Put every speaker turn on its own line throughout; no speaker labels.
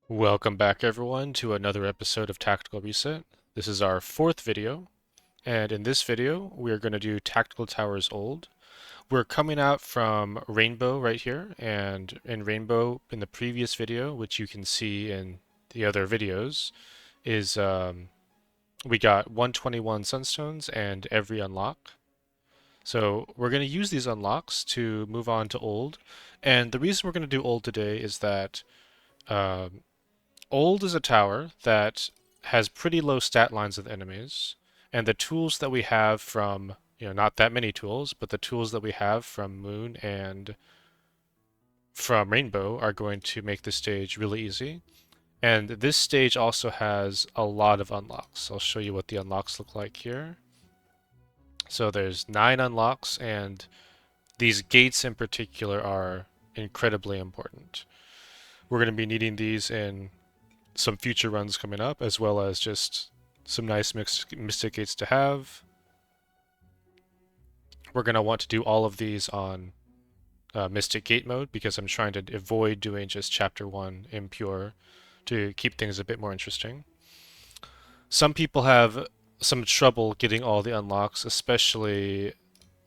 Welcome back everyone to another episode of Tactical Reset. This is our fourth video, and in this video we are going to do Tactical Towers Old. We're coming out from Rainbow right here, and in Rainbow in the previous video, which you can see in the other videos, is we got 121 sunstones and every unlock. So we're going to use these unlocks to move on to Old, and the reason we're going to do Old today is that um, Old is a tower that has pretty low stat lines of enemies, and the tools that we have from, not that many tools, but the tools that we have from Moon and from Rainbow are going to make the stage really easy. And this stage also has a lot of unlocks. I'll show you what the unlocks look like here. So there's 9 unlocks, and these gates in particular are incredibly important. We're going to be needing these in some future runs coming up, as well as just some nice Mystic Gates to have. We're going to want to do all of these on Mystic Gate mode because I'm trying to avoid doing just Chapter 1 Impure to keep things a bit more interesting. Some people have some trouble getting all the unlocks, especially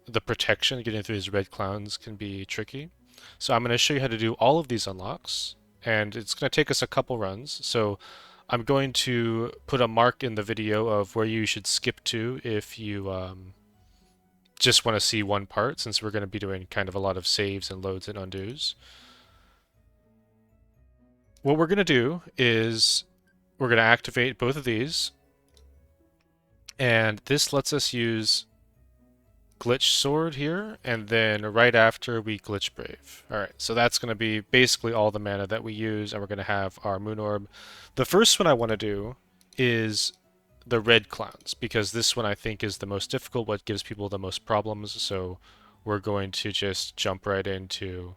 the protection. Getting through these red clowns can be tricky. So I'm going to show you how to do all of these unlocks, and it's going to take us a couple runs. So I'm going to put a mark in the video of where you should skip to if you just want to see one part, since we're going to be doing kind of a lot of saves and loads and undos. What we're going to do is we're going to activate both of these, and this lets us use Glitch Sword here, and then right after we Glitch Brave. Alright, so that's going to be basically all the mana that we use, and we're going to have our Moon Orb. The first one I want to do is the red clowns, because this one I think is the most difficult, what gives people the most problems, so we're going to just jump right into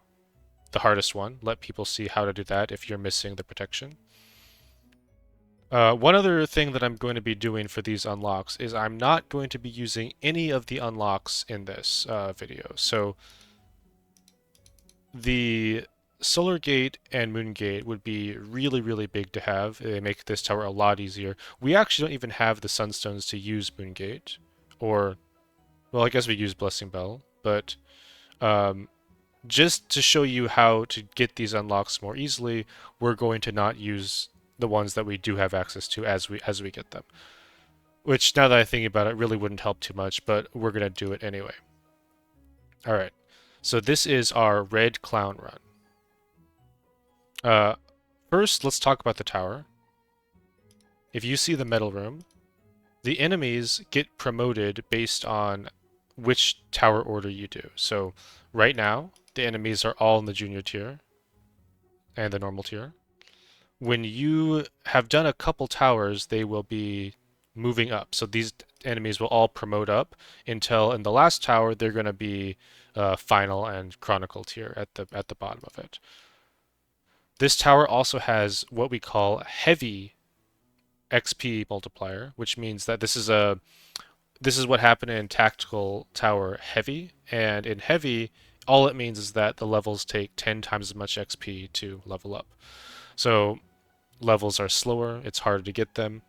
the hardest one, let people see how to do that if you're missing the protection. One other thing that I'm going to be doing for these unlocks is I'm not going to be using any of the unlocks in this video. So the Solar Gate and Moon Gate would be really, really big to have. They make this tower a lot easier. We actually don't even have the Sunstones to use Moon Gate, or, well, I guess we use Blessing Bell, but um, just to show you how to get these unlocks more easily, we're going to not use the ones that we do have access to as we get them. Which, now that I think about it, really wouldn't help too much, but we're gonna do it anyway. All right. So this is our red clown run. Uh, First, let's talk about the tower. If you see the metal room, the enemies get promoted based on which tower order you do. So right now, the enemies are all in the junior tier and the normal tier. When you have done a couple towers, they will be moving up. So these enemies will all promote up until in the last tower they're going to be final and chronicle tier at the bottom of it. This tower also has what we call heavy XP multiplier, which means that this is what happened in Tactical Tower Heavy, and in Heavy all it means is that the levels take 10 times as much XP to level up. So levels are slower, it's harder to get them.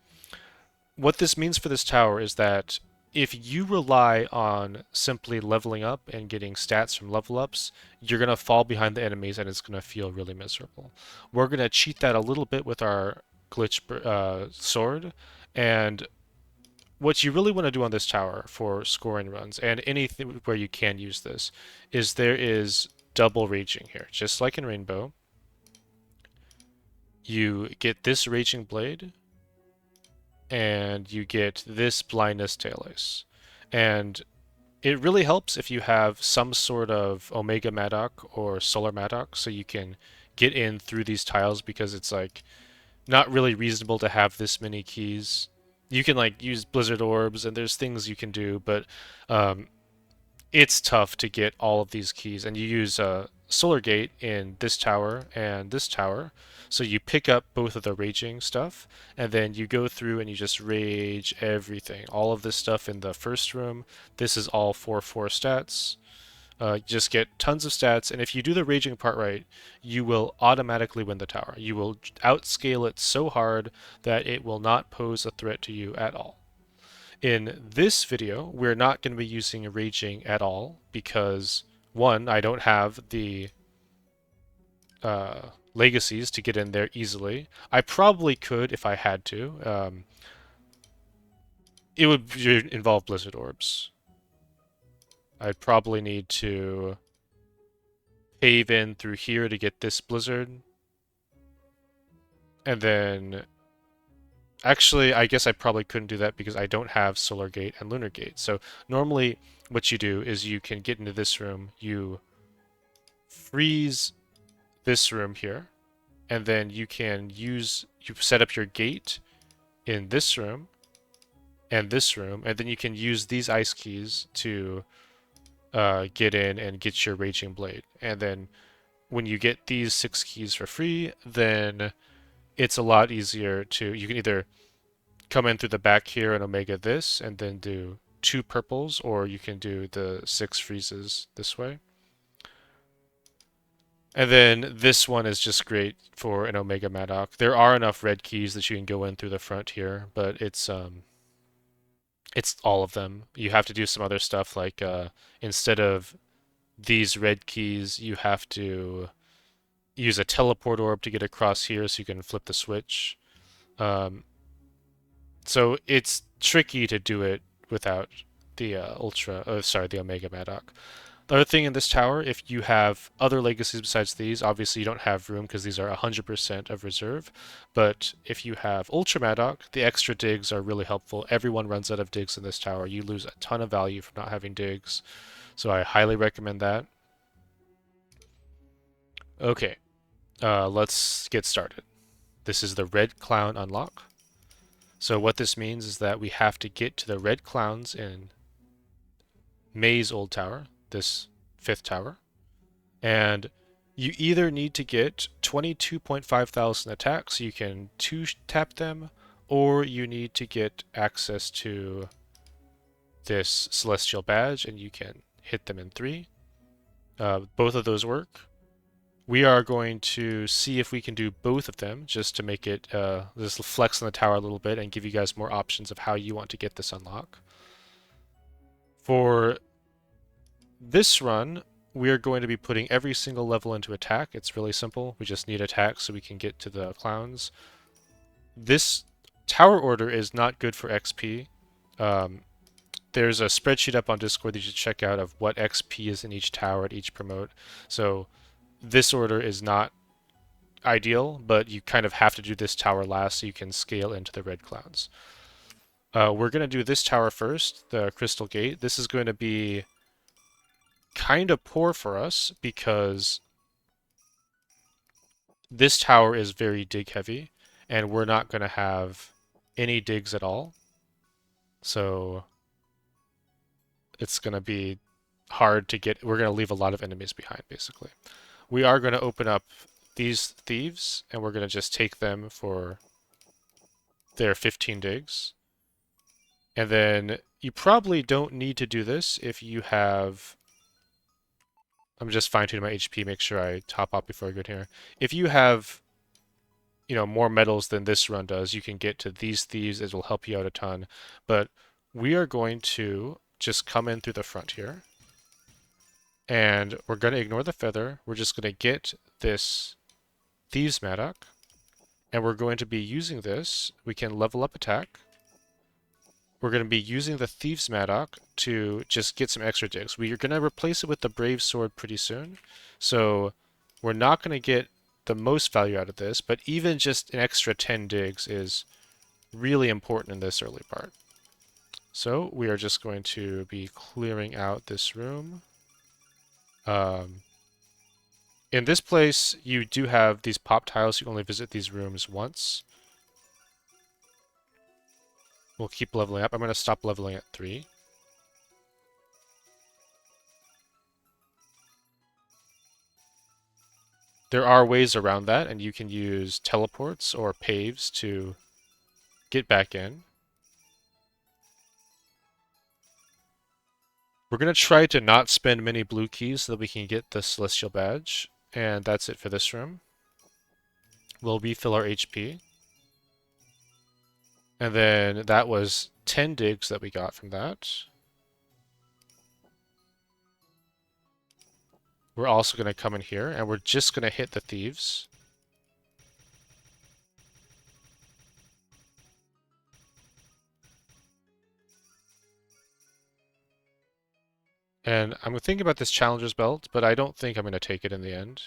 What this means for this tower is that if you rely on simply leveling up and getting stats from level ups, you're going to fall behind the enemies and it's going to feel really miserable. We're going to cheat that a little bit with our glitch sword, and what you really want to do on this tower for scoring runs and anything where you can use this is there is double raging here, just like in Rainbow. You get this raging blade and you get this blindness tail ace. And it really helps if you have some sort of Omega Madoc or Solar Madoc so you can get in through these tiles, because it's like not really reasonable to have this many keys. You can like use Blizzard Orbs and there's things you can do, but um, it's tough to get all of these keys, and you use a Solar Gate in this tower and this tower. So you pick up both of the raging stuff, and then you go through and you just rage everything. All of this stuff in the first room. This is all 4/4 stats. Just get tons of stats, and if you do the raging part right, you will automatically win the tower. You will outscale it so hard that it will not pose a threat to you at all. In this video, we're not going to be using raging at all because, one, I don't have the legacies to get in there easily. I probably could if I had to. It would involve blizzard orbs. I'd probably need to pave in through here to get this blizzard. And then, actually, I guess I probably couldn't do that because I don't have solar gate and lunar gate. So normally what you do is you can get into this room, you freeze this room here, and then you set up your gate in this room and this room, and then you can use these ice keys to get in and get your raging blade. And then when you get these 6 keys for free, then it's a lot easier you can either come in through the back here and omega this and then do 2 purples, or you can do the 6 freezes this way. And then this one is just great for an omega Madoc. There are enough red keys that you can go in through the front here, but it's all of them. You have to do some other stuff like instead of these red keys, you have to use a teleport orb to get across here so you can flip the switch. So it's tricky to do it without the the Omega Madoc. The other thing in this tower, if you have other legacies besides these, obviously you don't have room because these are 100% of reserve. But if you have Ultra Madoc, the extra digs are really helpful. Everyone runs out of digs in this tower. You lose a ton of value from not having digs. So I highly recommend that. Okay, let's get started. This is the red clown unlock. So what this means is that we have to get to the red clowns in May's old tower, this 5th tower, and you either need to get 22.5 thousand attacks so you can 2-tap them, or you need to get access to this celestial badge and you can hit them in 3. Both of those work. We are going to see if we can do both of them just to make it just flex on the tower a little bit and give you guys more options of how you want to get this unlock. For this run, we are going to be putting every single level into attack. It's really simple. We just need attack so we can get to the clowns. This tower order is not good for XP. There's a spreadsheet up on Discord that you should check out of what XP is in each tower at each promote. So this order is not ideal, but you kind of have to do this tower last so you can scale into the red clowns. We're going to do this tower first, the Crystal Gate. This is going to be kind of poor for us because this tower is very dig heavy and we're not going to have any digs at all. So it's going to be hard to get. We're going to leave a lot of enemies behind, basically. We are going to open up these thieves and we're going to just take them for their 15 digs. And then you probably don't need to do this if you have... I'm just fine-tuning my HP, make sure I top up before I get here. If you have, more medals than this run does, you can get to these thieves. It will help you out a ton. But we are going to just come in through the front here. And we're going to ignore the feather. We're just going to get this Thieves Madoc. And we're going to be using this. We can level up attack. We're going to be using the Thieves Madoc to just get some extra digs. We are going to replace it with the Brave Sword pretty soon. So we're not going to get the most value out of this, but even just an extra 10 digs is really important in this early part. So we are just going to be clearing out this room. In this place, you do have these pop tiles. You only visit these rooms once. We'll keep leveling up. I'm going to stop leveling at 3. There are ways around that, and you can use teleports or paves to get back in. We're going to try to not spend many blue keys so that we can get the Celestial Badge. And that's it for this room. We'll refill our HP. And then that was 10 digs that we got from that. We're also going to come in here, and we're just going to hit the thieves. And I'm thinking about this Challenger's Belt, but I don't think I'm going to take it in the end.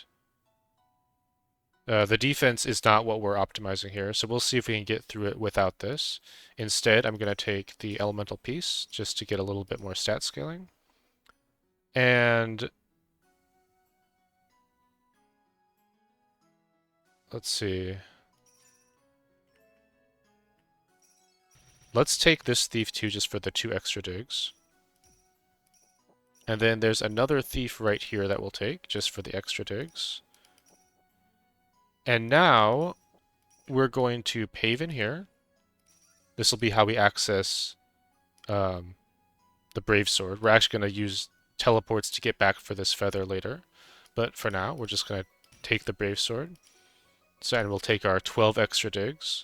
The defense is not what we're optimizing here, so we'll see if we can get through it without this. Instead, I'm going to take the Elemental Piece, just to get a little bit more stat scaling. And let's see. Let's take this Thief too, just for the 2 extra digs. And then there's another Thief right here that we'll take, just for the extra digs. And now, we're going to pave in here. This will be how we access the Brave Sword. We're actually going to use teleports to get back for this feather later. But for now, we're just going to take the Brave Sword. So, and we'll take our 12 extra digs.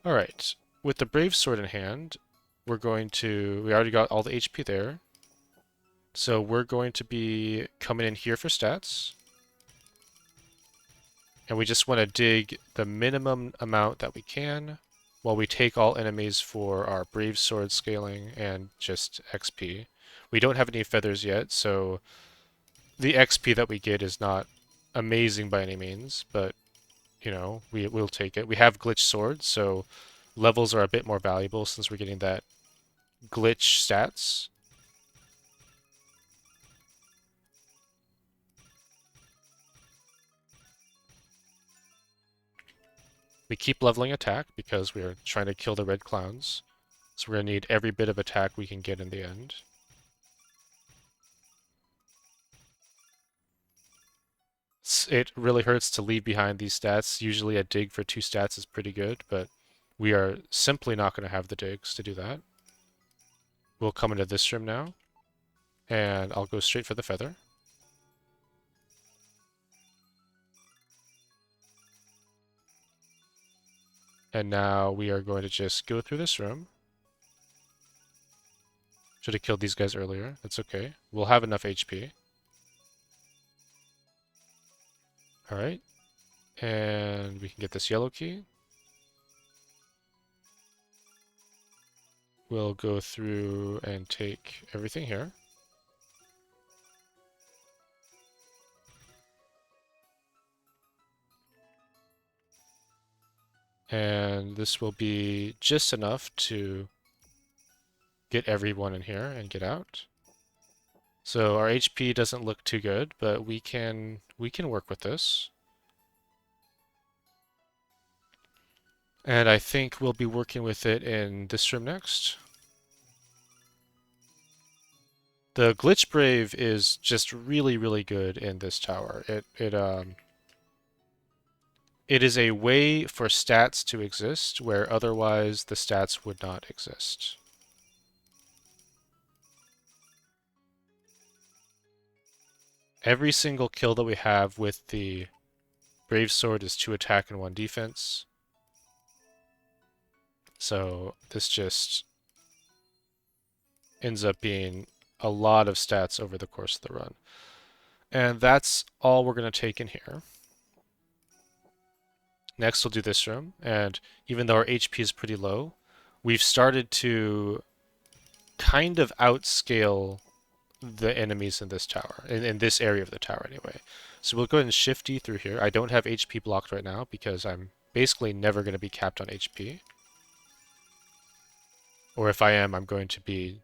Alright, with the Brave Sword in hand, we already got all the HP there. So we're going to be coming in here for stats. And we just want to dig the minimum amount that we can while we take all enemies for our Brave Sword scaling and just XP. We don't have any feathers yet, so the XP that we get is not amazing by any means, but, you know, we'll take it. We have glitch swords, so levels are a bit more valuable since we're getting that glitch stats. We keep leveling attack because we are trying to kill the red clowns. So we're going to need every bit of attack we can get in the end. It really hurts to leave behind these stats. Usually a dig for 2 stats is pretty good, but we are simply not going to have the digs to do that. We'll come into this room now, and I'll go straight for the feather. And now we are going to just go through this room. Should have killed these guys earlier. That's okay. We'll have enough HP. Alright. And we can get this yellow key. We'll go through and take everything here. And this will be just enough to get everyone in here and get out. So our HP doesn't look too good, but we can work with this. And I think we'll be working with it in this room next. The Glitch Brave is just really, really good in this tower. It is a way for stats to exist where otherwise the stats would not exist. Every single kill that we have with the Brave Sword is 2 attack and 1 defense. So this just ends up being a lot of stats over the course of the run. And that's all we're going to take in here. Next we'll do this room, and even though our HP is pretty low, we've started to kind of outscale the enemies in this tower, in this area of the tower anyway. So we'll go ahead and shift E through here. I don't have HP blocked right now because I'm basically never going to be capped on HP. Or if I am, I'm going to be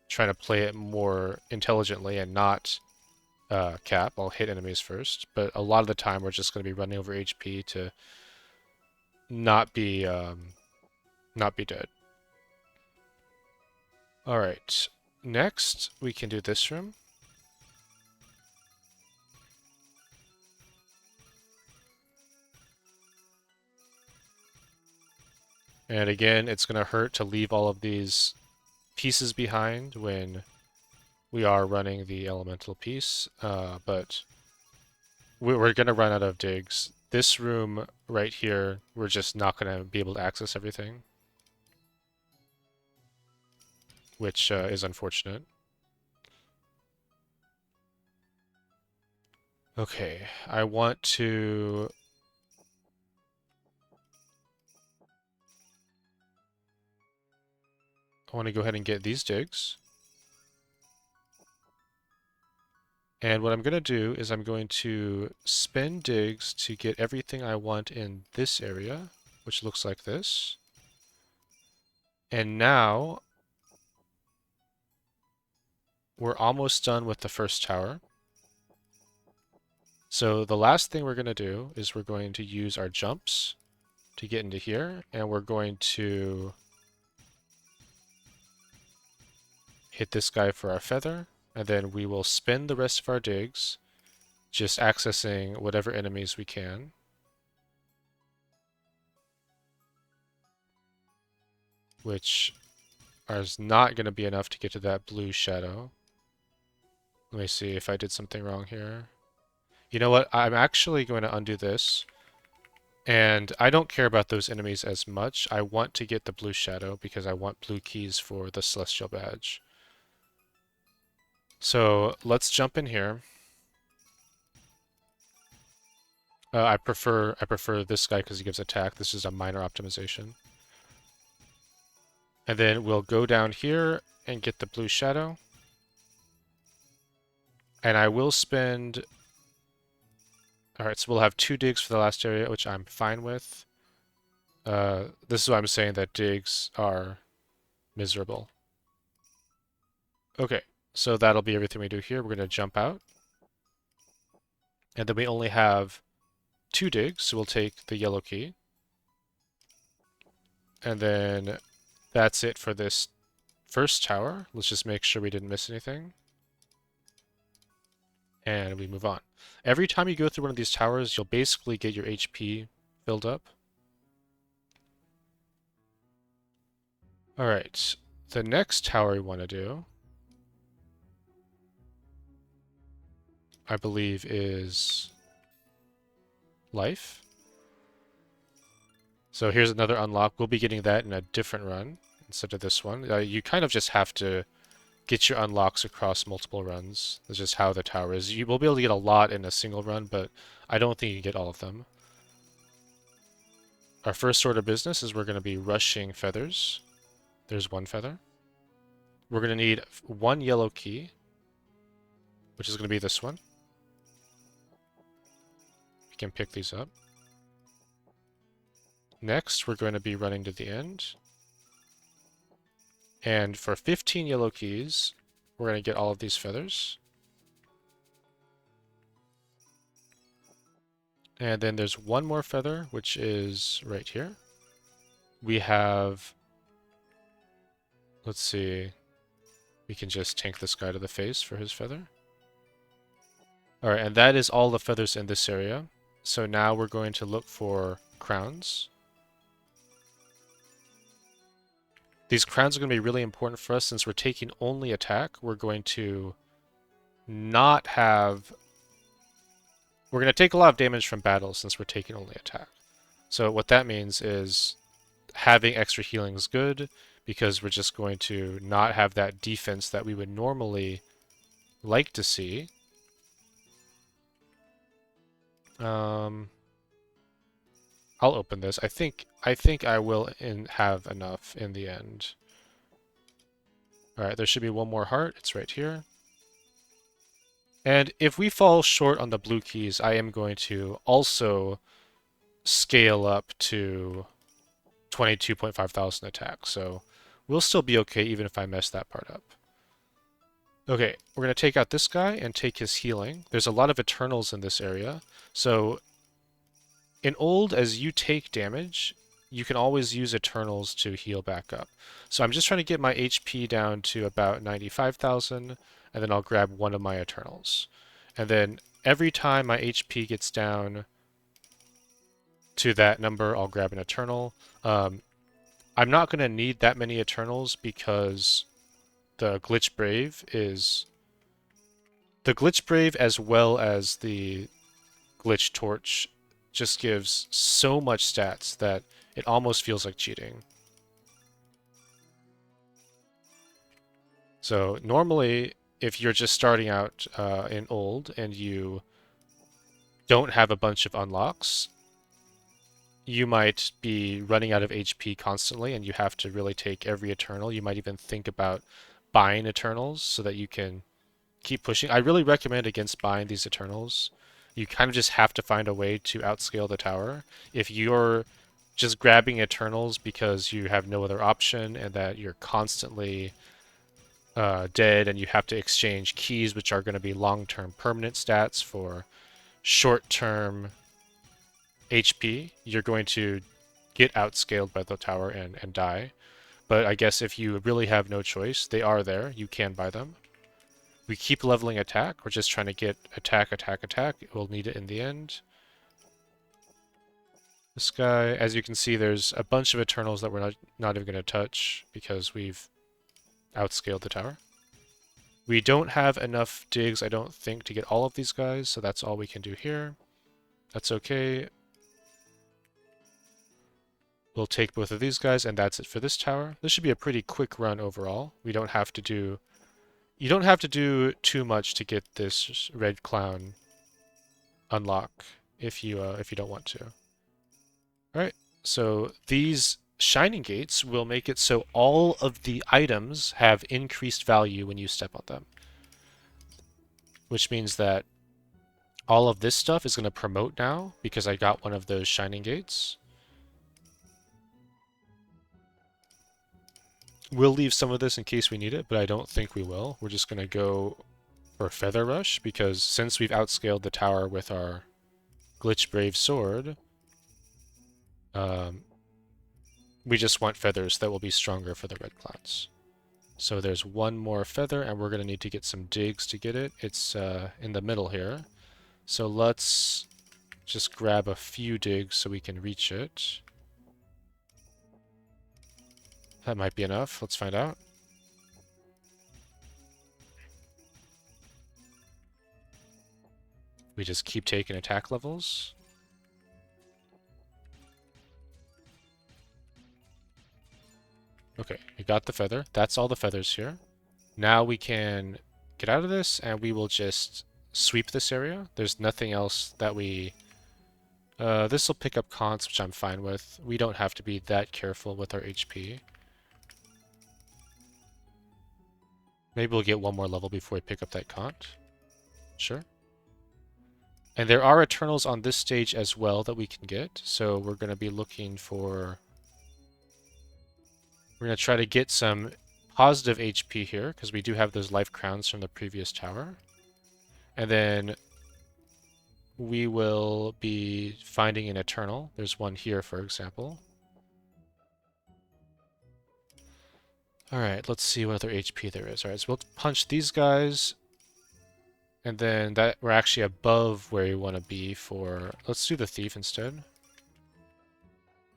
trying to play it more intelligently and not cap. I'll hit enemies first, but a lot of the time we're just going to be running over HP to not be dead. All right, next we can do this room. And again, it's going to hurt to leave all of these pieces behind when we are running the elemental piece, but we're going to run out of digs. This room right here, we're just not going to be able to access everything, which is unfortunate. Okay, I want to... go ahead and get these digs. And what I'm going to do is I'm going to spend digs to get everything I want in this area, which looks like this. And now we're almost done with the first tower. So the last thing we're going to do is we're going to use our jumps to get into here, and we're going to hit this guy for our feather, and then we will spend the rest of our digs just accessing whatever enemies we can. Which is not going to be enough to get to that blue shadow. Let me see if I did something wrong here. You know what? I'm actually going to undo this. And I don't care about those enemies as much. I want to get the blue shadow because I want blue keys for the celestial badge. So let's jump in here. I prefer this guy because he gives attack. This is a minor optimization. And then we'll go down here and get the blue shadow. And I will spend... Alright, so we'll have 2 digs for the last area, which I'm fine with. This is why I'm saying that digs are miserable. Okay, so that'll be everything we do here. We're going to jump out. And then we only have 2 digs, so we'll take the yellow key. And then that's it for this first tower. Let's just make sure we didn't miss anything. And we move on. Every time you go through one of these towers, you'll basically get your HP filled up. Alright, the next tower we want to do, I believe, is life. So here's another unlock. We'll be getting that in a different run instead of this one. You kind of just have to get your unlocks across multiple runs. That's just how the tower is. You will be able to get a lot in a single run, but I don't think you can get all of them. Our first order of business is we're going to be rushing feathers. There's 1 feather. We're going to need 1 yellow key, which is going to be this one. We can pick these up. Next, we're going to be running to the end. And for 15 yellow keys, we're going to get all of these feathers. And then there's 1 more feather, which is right here. We have... Let's see. We can just tank this guy to the face for his feather. Alright, and that is all the feathers in this area. So now we're going to look for crowns. These crowns are going to be really important for us since we're taking only attack. We're going to not have... We're going to take a lot of damage from battle since we're taking only attack. So what that means is having extra healing is good because we're just going to not have that defense that we would normally like to see. I'll open this. I think I will have enough in the end. Alright, there should be 1 more heart. It's right here. And if we fall short on the blue keys, I am going to also scale up to 22.5 thousand attack. So we'll still be okay even if I mess that part up. Okay, we're going to take out this guy and take his healing. There's a lot of Eternals in this area. So in old, as you take damage, you can always use Eternals to heal back up. So I'm just trying to get my HP down to about 95,000, and then I'll grab 1 of my Eternals. And then every time my HP gets down to that number, I'll grab an Eternal. I'm not going to need that many Eternals because the Glitch Brave is... The Glitch Brave as well as the Glitch Torch just gives so much stats that it almost feels like cheating. So normally, if you're just starting out in Old and you don't have a bunch of unlocks, you might be running out of HP constantly and you have to really take every Eternal. You might even think about buying Eternals so that you can keep pushing. I really recommend against buying these Eternals. You kind of just have to find a way to outscale the tower. If you're just grabbing Eternals because you have no other option and that you're constantly dead and you have to exchange keys, which are going to be long-term permanent stats for short-term HP, you're going to get outscaled by the tower and die. But I guess if you really have no choice, they are there. You can buy them. We keep leveling attack. We're just trying to get attack, attack, attack. We'll need it in the end. This guy, as you can see, there's a bunch of Eternals that we're not even going to touch because we've outscaled the tower. We don't have enough digs, I don't think, to get all of these guys, so that's all we can do here. That's okay. We'll take both of these guys, and that's it for this tower. This should be a pretty quick run overall. We don't have to do... You don't have to do too much to get this red clown unlock if you don't want to. Alright, so these shining gates will make it so all of the items have increased value when you step on them. Which means that all of this stuff is going to promote now because I got one of those shining gates. We'll leave some of this in case we need it, but I don't think we will. We're just going to go for Feather Rush because since we've outscaled the tower with our Glitch Brave sword, we just want feathers that will be stronger for the red clouds. So there's one more feather, and we're going to need to get some digs to get it. It's in the middle here. So let's just grab a few digs so we can reach it. That might be enough. Let's find out. We just keep taking attack levels. Okay, we got the feather. That's all the feathers here. Now we can get out of this, and we will just sweep this area. There's nothing else that we... this will pick up cons, which I'm fine with. We don't have to be that careful with our HP. Maybe we'll get one more level before we pick up that cont. Sure. And there are Eternals on this stage as well that we can get, so we're going to be looking for... We're going to try to get some positive HP here, because we do have those life crowns from the previous tower. And then we will be finding an Eternal. There's one here, for example. Alright, let's see what other HP there is. Alright, so we'll punch these guys. And then that we're actually above where we want to be for... Let's do the Thief instead.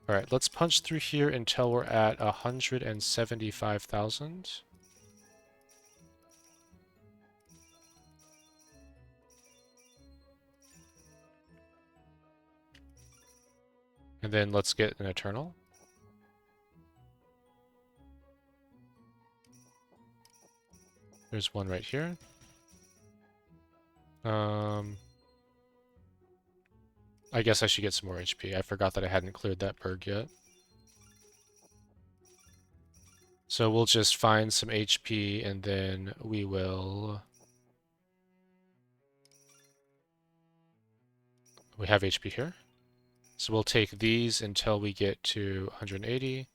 Alright, let's punch through here until we're at 175,000. And then let's get an Eternal. There's one right here. I guess I should get some more HP. I forgot that I hadn't cleared that berg yet. So we'll just find some HP and then we will... We have HP here. So we'll take these until we get to 180.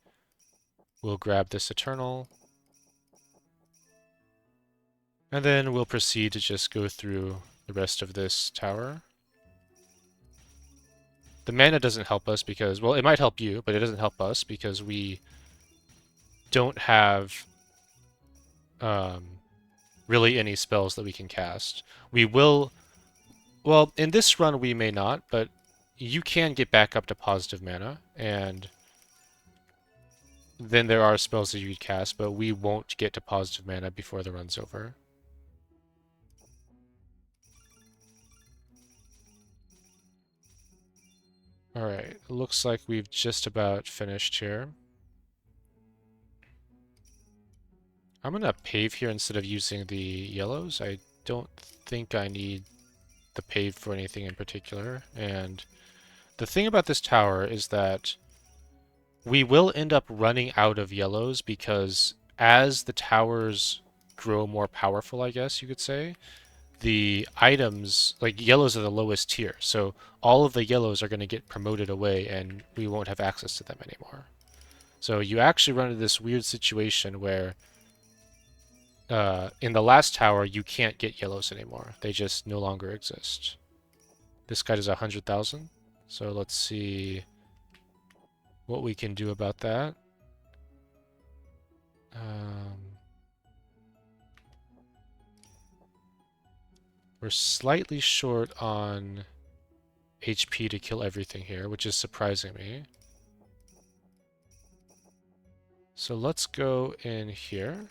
We'll grab this Eternal. And then we'll proceed to just go through the rest of this tower. The mana doesn't help us because, well, it might help you, but it doesn't help us because we don't have really any spells that we can cast. We will, well, in this run we may not, but you can get back up to positive mana, and then there are spells that you could cast, but we won't get to positive mana before the run's over. Alright, looks like we've just about finished here. I'm gonna pave here instead of using the yellows. I don't think I need the pave for anything in particular. And the thing about this tower is that we will end up running out of yellows because as the towers grow more powerful, I guess you could say, the items, like yellows are the lowest tier. So all of the yellows are going to get promoted away and we won't have access to them anymore. So you actually run into this weird situation where in the last tower, you can't get yellows anymore. They just no longer exist. This guy does 100,000. So let's see what we can do about that. We're slightly short on HP to kill everything here, which is surprising me. So let's go in here.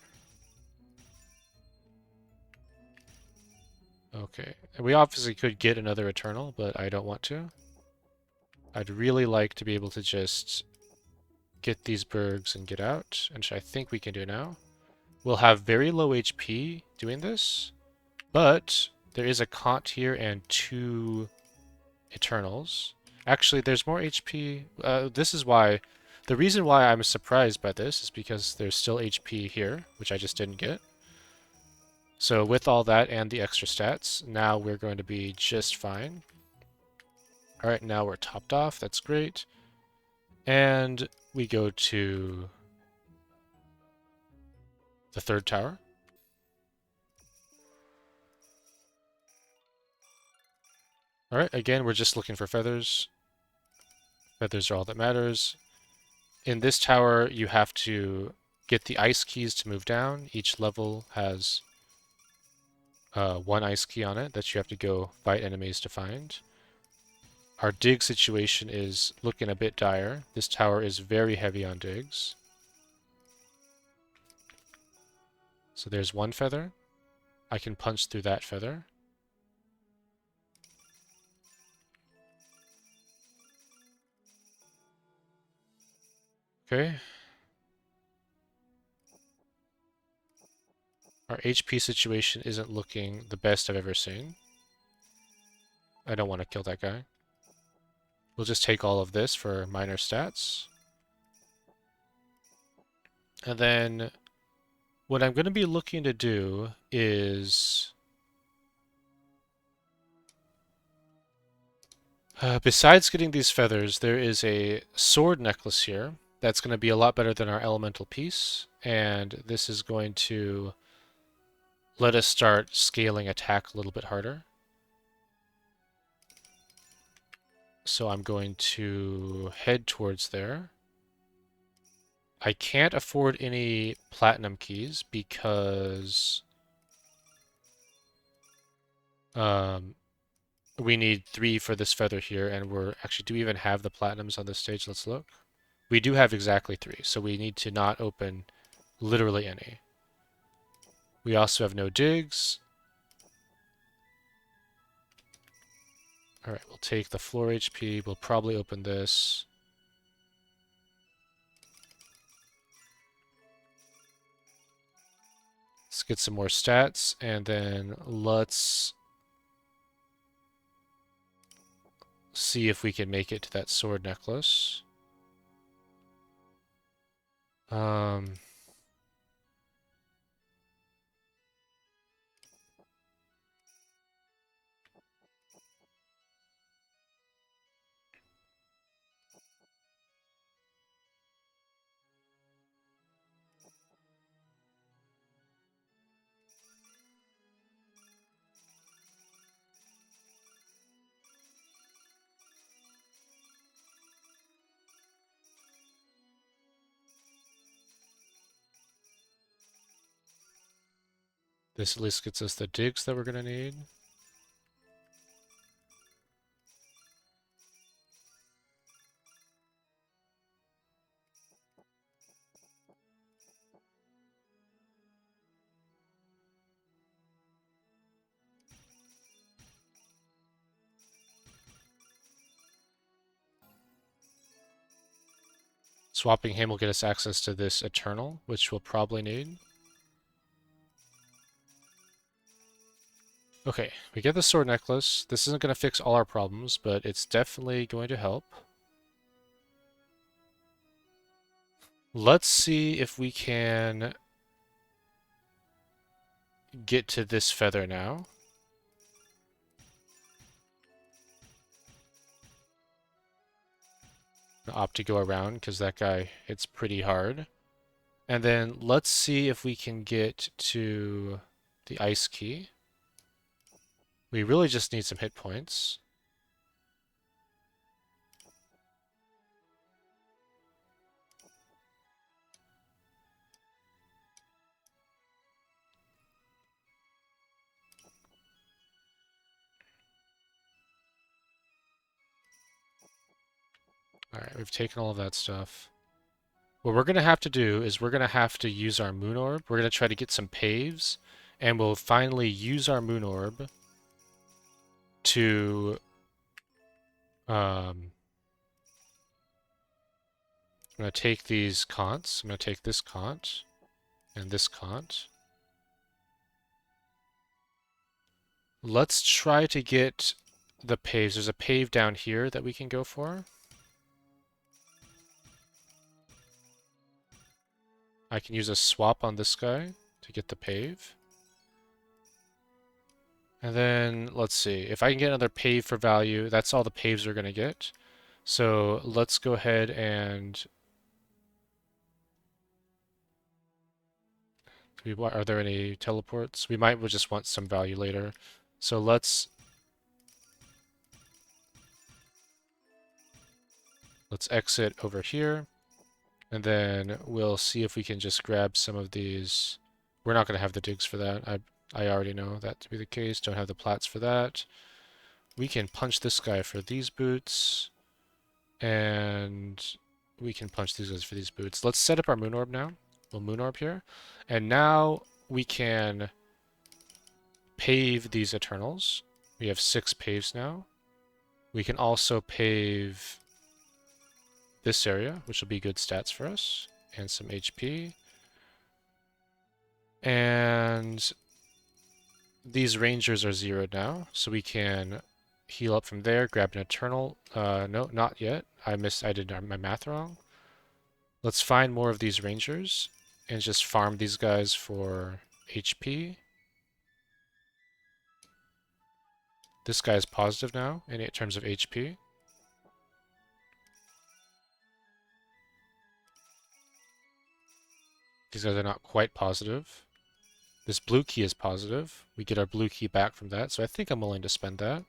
Okay, and we obviously could get another Eternal, but I don't want to. I'd really like to be able to just get these bergs and get out, which I think we can do now. We'll have very low HP doing this, but there is a Kant here and 2 Eternals. Actually, there's more HP. This is why... The reason why I'm surprised by this is because there's still HP here, which I just didn't get. So with all that and the extra stats, now we're going to be just fine. Alright, now we're topped off. That's great. And we go to the third tower. Alright, again, we're just looking for feathers. Feathers are all that matters. In this tower, you have to get the ice keys to move down. Each level has 1 ice key on it that you have to go fight enemies to find. Our dig situation is looking a bit dire. This tower is very heavy on digs. So there's 1 feather. I can punch through that feather. Okay. Our HP situation isn't looking the best I've ever seen. I don't want to kill that guy. We'll just take all of this for minor stats. And then what I'm going to be looking to do is... besides getting these feathers, there is a sword necklace here that's going to be a lot better than our elemental piece, and this is going to let us start scaling attack a little bit harder. So I'm going to head towards there. I can't afford any platinum keys because we need 3 for this feather here, and we're actually, do we even have the platinums on this stage? Let's look. We do have exactly 3, so we need to not open literally any. We also have no digs. Alright, we'll take the floor HP. We'll probably open this. Let's get some more stats, and then let's see if we can make it to that sword necklace. This at least gets us the digs that we're going to need. Swapping him will get us access to this Eternal, which we'll probably need. Okay, we get the sword necklace. This isn't going to fix all our problems, but it's definitely going to help. Let's see if we can get to this feather now. I'll opt to go around because that guy hits pretty hard. And then let's see if we can get to the ice key. We really just need some hit points. Alright, we've taken all of that stuff. What we're going to have to do is we're going to have to use our moon orb. We're going to try to get some paves, and we'll finally use our moon orb to I'm going to take these conts. I'm going to take this cont and this cont. Let's try to get the paves. There's a pave down here that we can go for. I can use a swap on this guy to get the pave. And then, let's see, if I can get another pave for value, that's all the paves we're going to get. So let's go ahead and... Are there any teleports? We might just want some value later. So let's exit over here. And then we'll see if we can just grab some of these. We're not going to have the digs for that. I already know that to be the case. Don't have the plats for that. We can punch this guy for these boots. And we can punch these guys for these boots. Let's set up our moon orb now. We'll moon orb here. And now we can pave these Eternals. We have 6 paves now. We can also pave this area, which will be good stats for us, and some HP. And these rangers are zeroed now, so we can heal up from there, grab an Eternal. No, not yet. I did my math wrong. Let's find more of these rangers and just farm these guys for HP. This guy is positive now in terms of HP. These guys are not quite positive. This blue key is positive. We get our blue key back from that, so I think I'm willing to spend that.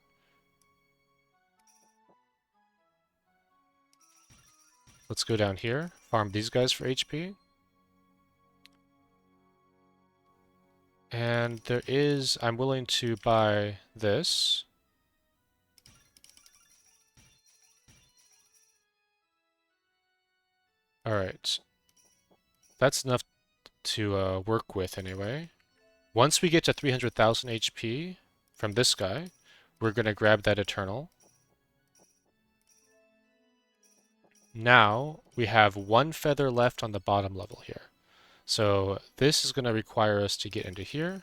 Let's go down here, farm these guys for HP. And I'm willing to buy this. Alright. That's enough to work with anyway. Once we get to 300,000 HP from this guy, we're going to grab that Eternal. Now we have 1 feather left on the bottom level here. So this is going to require us to get into here.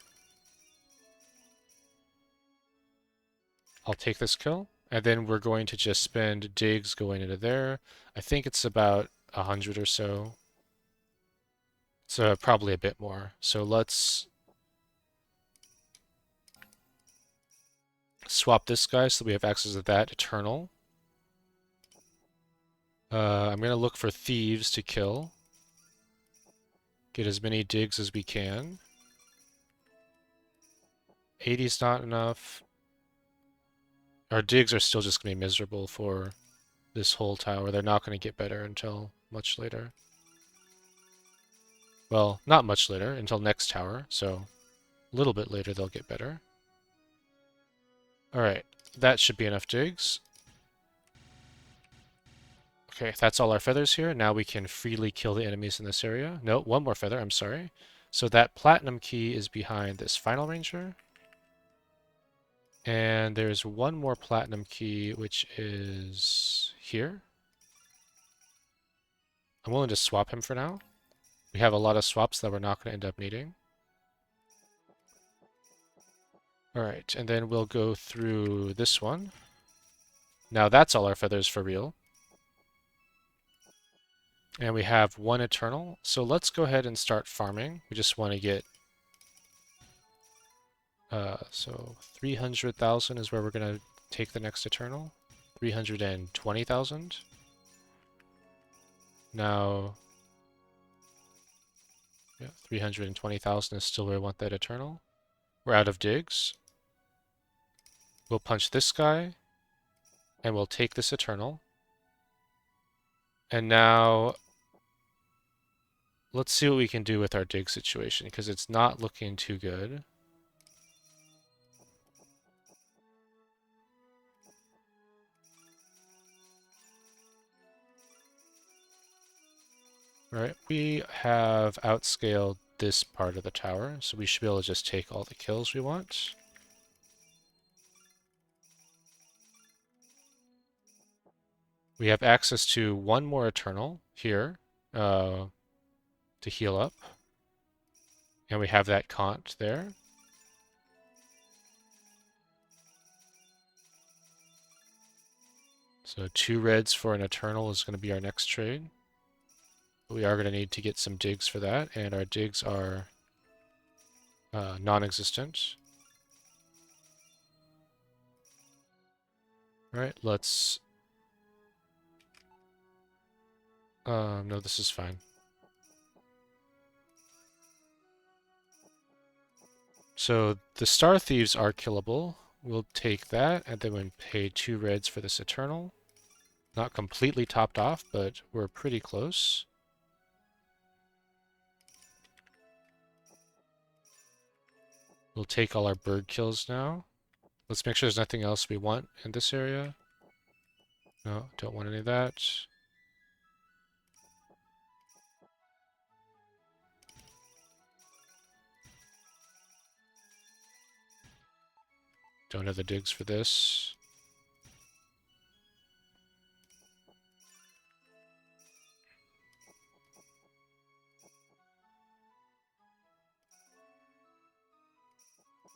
I'll take this kill, and then we're going to just spend digs going into there. I think it's about 100 or so. So probably a bit more. So let's swap this guy so we have access to that Eternal. I'm going to look for thieves to kill. Get as many digs as we can. 80's not enough. Our digs are still just going to be miserable for this whole tower. They're not going to get better until much later. Well, not much later, until next tower, so a little bit later they'll get better. Alright, that should be enough digs. Okay, that's all our feathers here. Now we can freely kill the enemies in this area. No, 1 more feather, I'm sorry. So that platinum key is behind this final ranger. And there's 1 more platinum key, which is here. I'm willing to swap him for now. We have a lot of swaps that we're not going to end up needing. Alright, and then we'll go through this one. Now that's all our feathers for real. And we have one eternal. So let's go ahead and start farming. We just want to get... so 300,000 is where we're going to take the next eternal. 320,000. Now... yeah, 320,000 is still where we want that eternal. We're out of digs. We'll punch this guy. And we'll take this eternal. And now... let's see what we can do with our dig situation, because it's not looking too good. Right, we have outscaled this part of the tower, so we should be able to just take all the kills we want. We have access to one more Eternal here to heal up. And we have that Kant there. So 2 reds for an Eternal is going to be our next trade. But we are going to need to get some digs for that, and our digs are non-existent. Alright, let's... no, this is fine. So the Star Thieves are killable. We'll take that, and then we'll pay 2 reds for this Eternal. Not completely topped off, but we're pretty close. We'll take all our bird kills now. Let's make sure there's nothing else we want in this area. No, don't want any of that. Don't have the digs for this.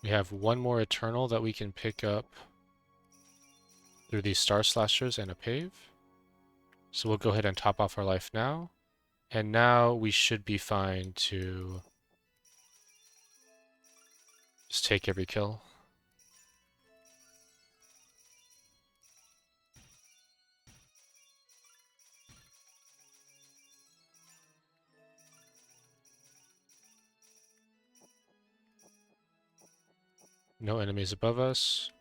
We have one more Eternal that we can pick up through these Star Slashers and a Pave. So we'll go ahead and top off our life now. And now we should be fine to just take every kill. No enemies above us.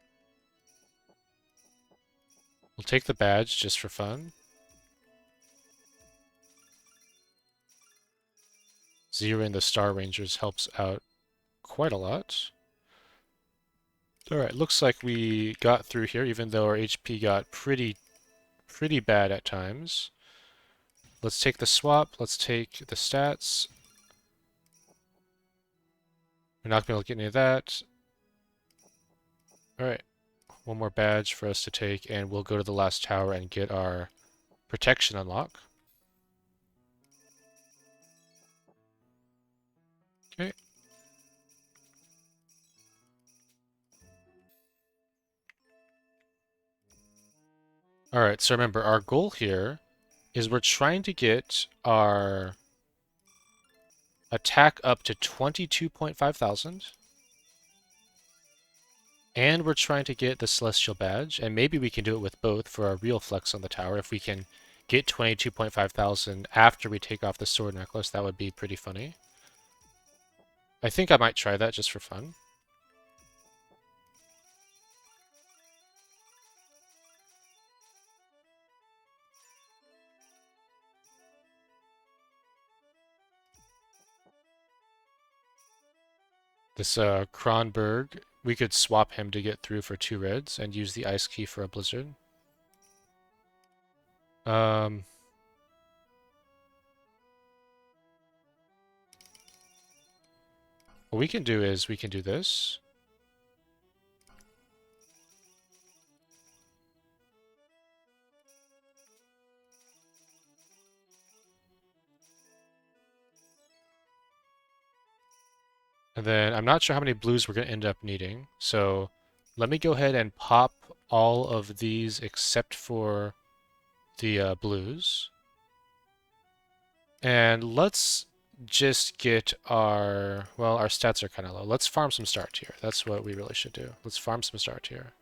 We'll take the badge just for fun. Zeroing the Star Rangers helps out quite a lot. Alright, looks like we got through here, even though our HP got pretty bad at times. Let's take the swap, let's take the stats. We're not going to be able to get any of that. Alright, one more badge for us to take, and we'll go to the last tower and get our protection unlock. Okay. Alright, so remember, our goal here is we're trying to get our attack up to 22.5 thousand. And we're trying to get the Celestial Badge, and maybe we can do it with both for our real flex on the tower. If we can get 22.5 thousand after we take off the Sword Necklace, that would be pretty funny. I think I might try that just for fun. This Kronberg, we could swap him to get through for 2 reds and use the Ice Key for a Blizzard. What we can do is we can do this. And then I'm not sure how many blues we're going to end up needing. So let me go ahead and pop all of these except for the blues. And let's just get well, our stats are kind of low. Let's farm some star tier. That's what we really should do. Let's farm some star tier.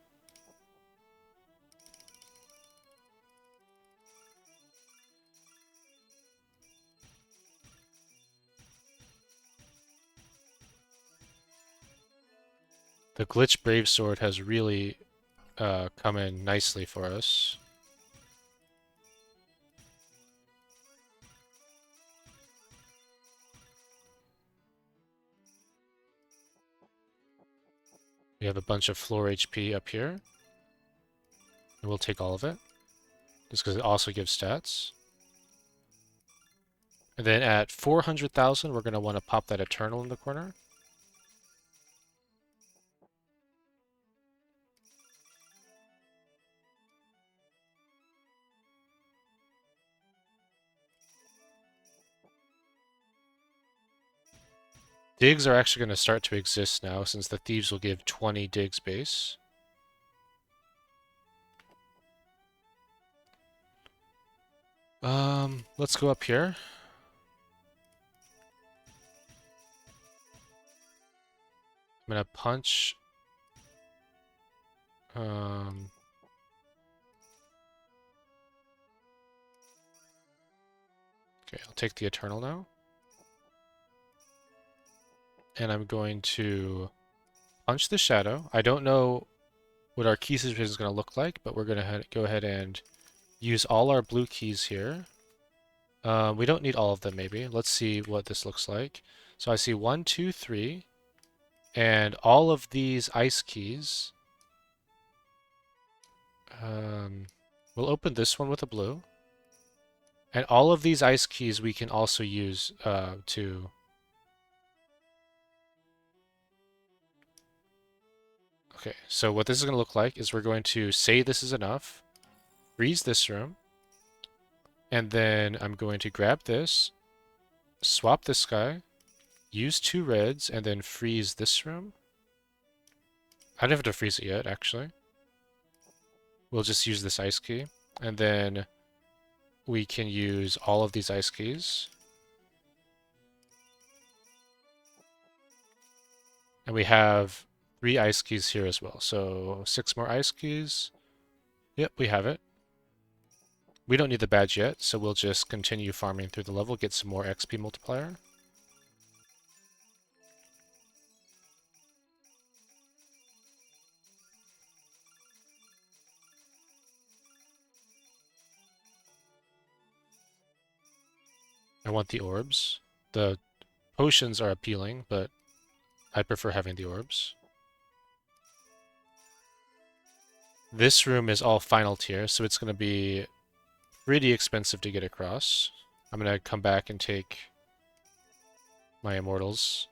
The Glitch Brave Sword has really come in nicely for us. We have a bunch of floor HP up here. And we'll take all of it. Just because it also gives stats. And then at 400,000, we're going to want to pop that Eternal in the corner. Digs are actually going to start to exist now, since the Thieves will give 20 digs base. Let's go up here. I'm going to punch... Okay, I'll take the Eternal now. And I'm going to punch the Shadow. I don't know what our key situation is going to look like, but we're going to go ahead and use all our blue keys here. We don't need all of them, maybe. Let's see what this looks like. So I see 1, 2, 3, and all of these ice keys. We'll open this one with a blue. And all of these ice keys we can also use to... Okay, so what this is going to look like is we're going to say this is enough, freeze this room, and then I'm going to grab this, swap this guy, use 2 reds, and then freeze this room. I don't have to freeze it yet, actually. We'll just use this ice key, and then we can use all of these ice keys. And we have 3 ice keys here as well. So 6 more ice keys. Yep, we have it. We don't need the badge yet, so we'll just continue farming through the level, get some more XP multiplier. I want the orbs. The potions are appealing, but I prefer having the orbs. This room is all final tier, so it's going to be pretty expensive to get across. I'm going to come back and take my immortals.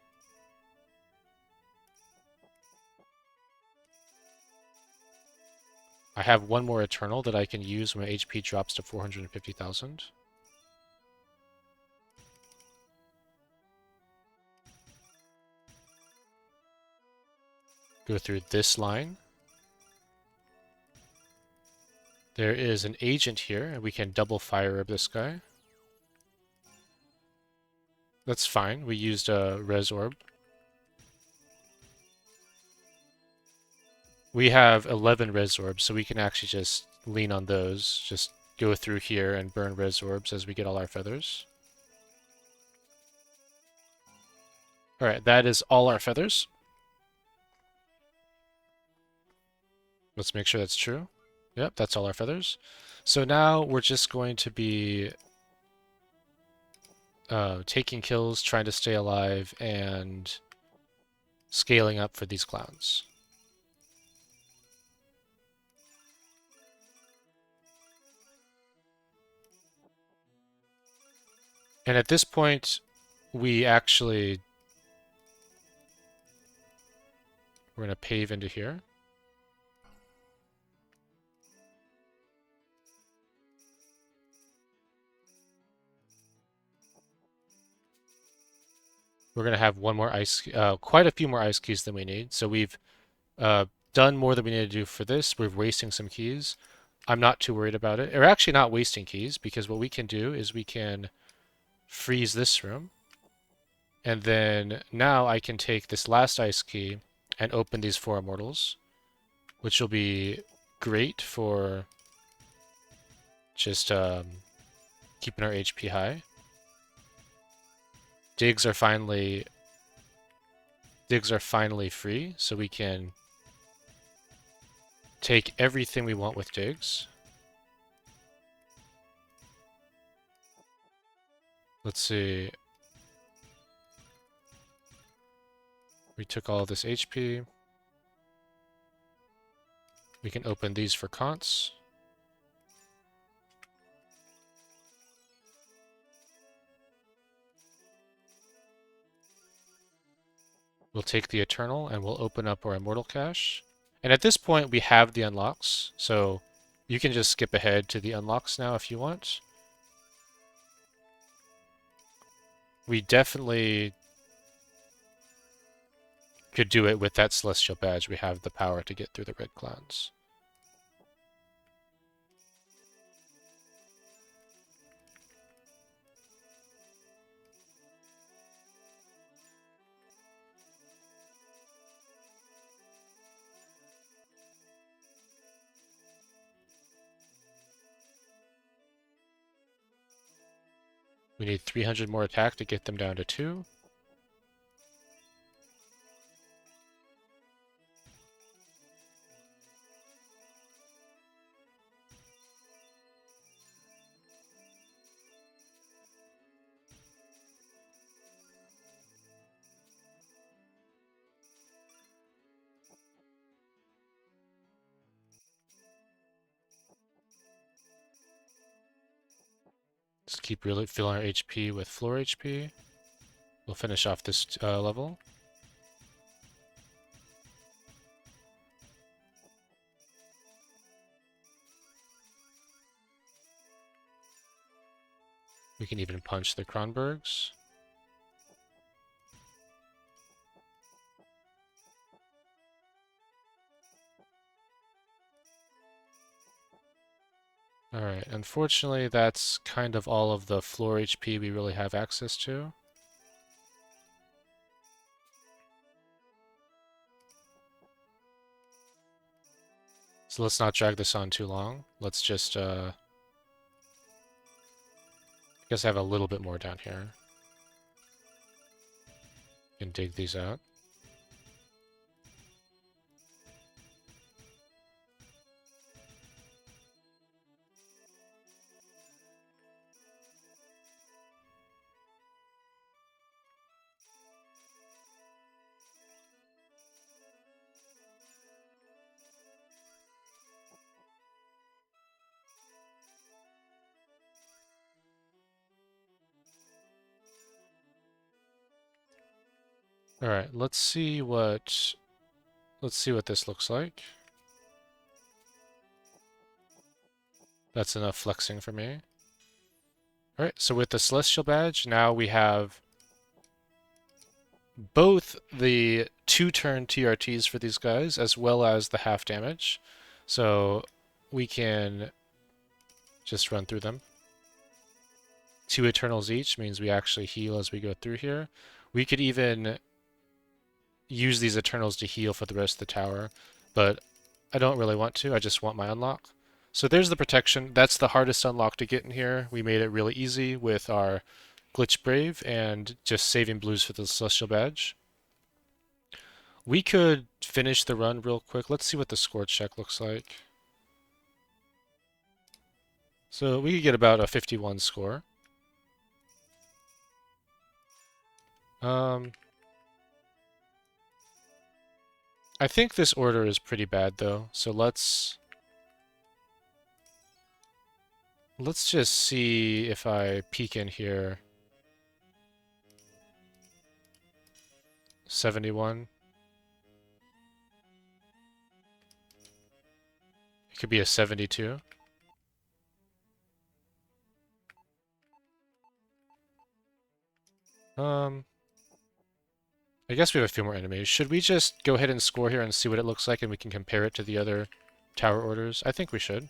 I have one more Eternal that I can use when my HP drops to 450,000. Go through this line. There is an agent here, and we can double fire of this guy. That's fine. We used a res orb. We have 11 res orbs, so we can actually just lean on those. Just go through here and burn res orbs as we get all our feathers. Alright, that is all our feathers. Let's make sure that's true. Yep, that's all our feathers. So now we're just going to be taking kills, trying to stay alive, and scaling up for these clowns. And at this point, we're going to pave into here. We're going to have one more ice, quite a few more ice keys than we need. So we've uh, done more than we need to do for this. We're wasting some keys. I'm not too worried about it. We're actually not wasting keys because what we can do is we can freeze this room. And then now I can take this last ice key and open these 4 immortals, which will be great for just keeping our HP high. Digs are finally free, so we can take everything we want with digs. Let's see. We took all of this HP. We can open these for cons. We'll take the Eternal and we'll open up our Immortal Cache. And at this point, we have the unlocks, so you can just skip ahead to the unlocks now if you want. We definitely could do it with that Celestial Badge. We have the power to get through the Red Clouds. We need 300 more attack to get them down to 2. Just keep really filling our HP with floor HP. We'll finish off this level. We can even punch the Kronbergs. Alright, unfortunately that's kind of all of the floor HP we really have access to. So let's not drag this on too long. Let's just, I guess I have a little bit more down here. Can dig these out. Alright, let's see what this looks like. That's enough flexing for me. Alright, so with the Celestial Badge, now we have both the 2-turn TRTs for these guys, as well as the half damage. So we can just run through them. 2 Eternals each means we actually heal as we go through here. We could even use these Eternals to heal for the rest of the tower, but I don't really want to. I just want my unlock. So there's the protection. That's the hardest unlock to get in here. We made it really easy with our Glitch Brave and just saving blues for the Celestial Badge. We could finish the run real quick. Let's see what the score check looks like. So we could get about a 51 score. I think this order is pretty bad though, so let's just see if I peek in here. 71. It could be a 72. I guess we have a few more enemies. Should we just go ahead and score here and see what it looks like and we can compare it to the other tower orders? I think we should.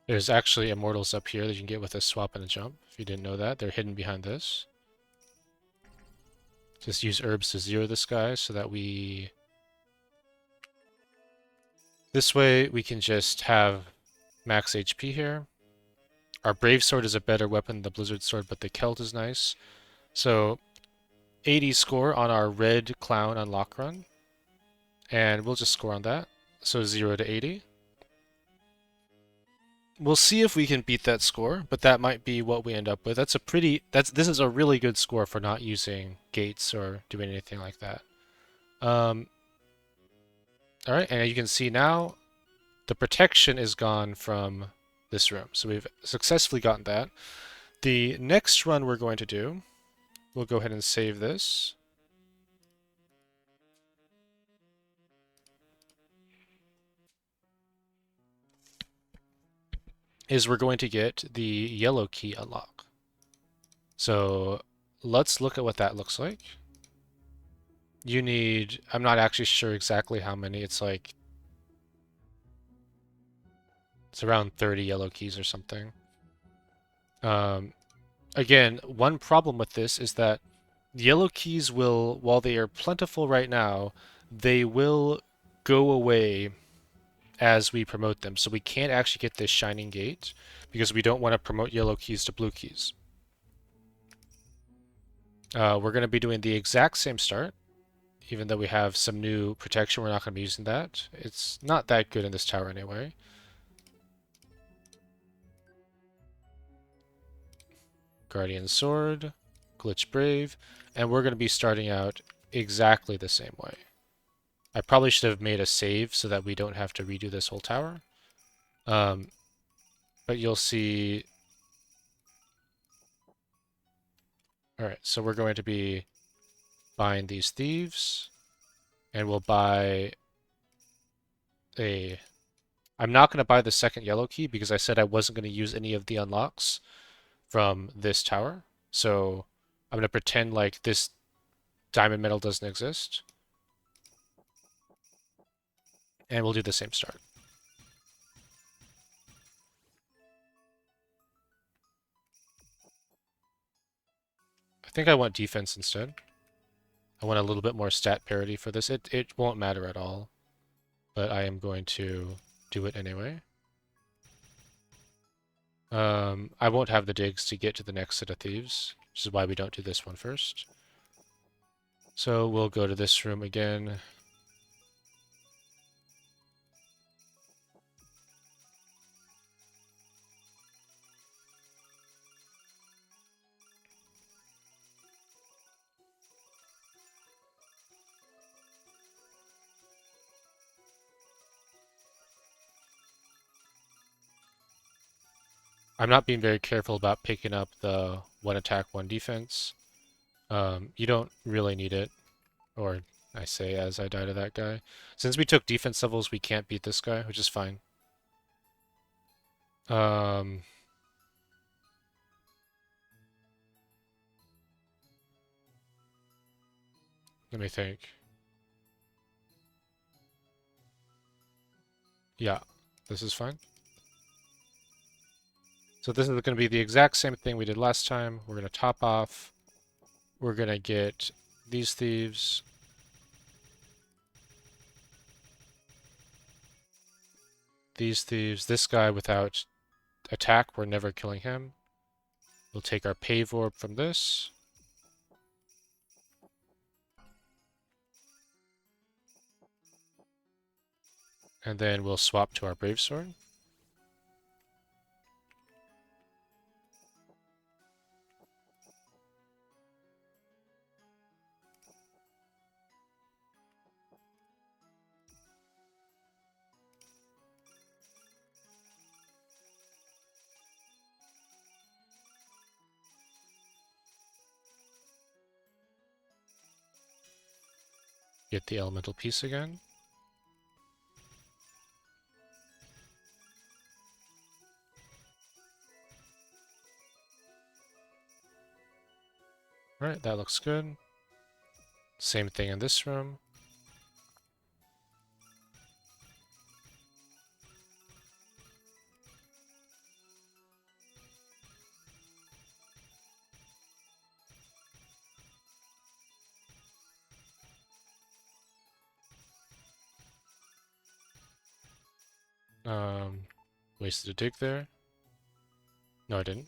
There's actually immortals up here that you can get with a swap and a jump. If you didn't know that, they're hidden behind this. Just use herbs to zero this guy so that we... This way we can just have max HP here. Our Brave Sword is a better weapon than the Blizzard Sword, but the Celt is nice. So 80 score on our red clown unlock run. And we'll just score on that. So 0 to 80. We'll see if we can beat that score, but that might be what we end up with. This is a really good score for not using gates or doing anything like that. Alright, and you can see now the protection is gone from this room. So we've successfully gotten that. The next run we're going to do, we'll go ahead and save this. Is we're going to get the yellow key unlock. So let's look at what that looks like. You need, I'm not actually sure exactly how many, it's around 30 yellow keys or something. Again, one problem with this is that yellow keys will, while they are plentiful right now, they will go away as we promote them. So we can't actually get this shining gate because we don't want to promote yellow keys to blue keys. We're going to be doing the exact same start. Even though we have some new protection, we're not going to be using that. It's not that good in this tower anyway. Guardian Sword, Glitch Brave, and we're going to be starting out exactly the same way. I probably should have made a save so that we don't have to redo this whole tower. But you'll see... Alright, so we're going to be buying these thieves, and we'll buy a... I'm not going to buy the second yellow key because I said I wasn't going to use any of the unlocks from this tower. So I'm going to pretend like this diamond medal doesn't exist. And we'll do the same start. I think I want defense instead. I want a little bit more stat parity for this. It won't matter at all, but I am going to do it anyway. I won't have the digs to get to the next set of thieves, which is why we don't do this one first. So we'll go to this room again. I'm not being very careful about picking up the one attack, one defense. You don't really need it, or I say as I die to that guy. Since we took defense levels, we can't beat this guy, which is fine. Let me think. Yeah, this is fine. So this is going to be the exact same thing we did last time. We're going to top off. We're going to get these thieves. These thieves. This guy without attack, we're never killing him. We'll take our Pave Orb from this. And then we'll swap to our Brave Sword. Get the elemental piece again. Alright, that looks good. Same thing in this room. Wasted a dig there. No, I didn't.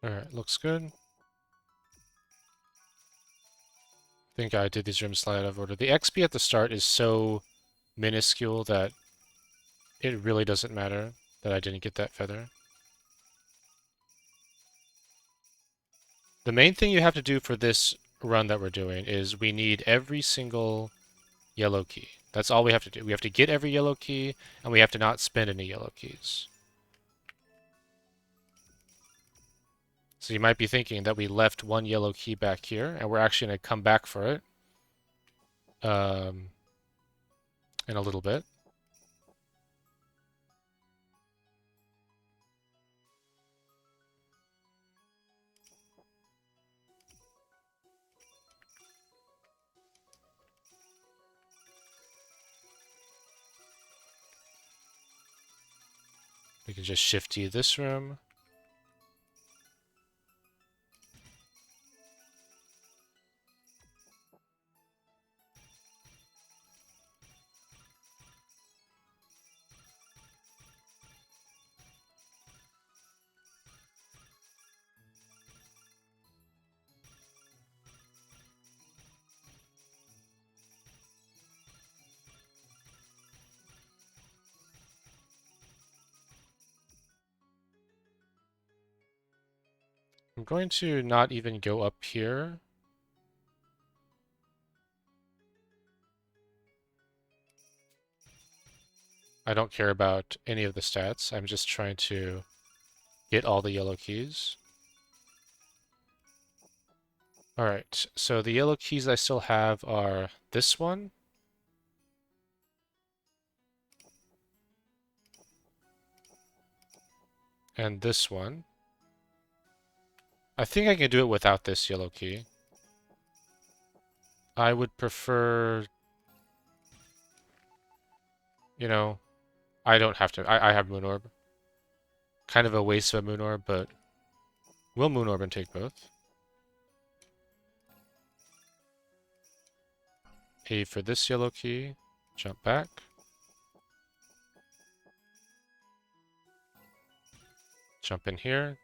Alright, looks good. I think I did these rooms slightly out of order. The XP at the start is so minuscule that it really doesn't matter that I didn't get that feather. The main thing you have to do for this run that we're doing is we need every single yellow key. That's all we have to do. We have to get every yellow key, and we have to not spend any yellow keys. So you might be thinking that we left one yellow key back here, and we're actually going to come back for it in a little bit. We can just shift to this room. I'm going to not even go up here. I don't care about any of the stats. I'm just trying to get all the yellow keys. Alright, so the yellow keys I still have are this one. And this one. I think I can do it without this yellow key. I would prefer... You know, I don't have to. I have Moon Orb. Kind of a waste of a Moon Orb, but we'll Moon Orb and take both. A for this yellow key. Jump back. Jump in here.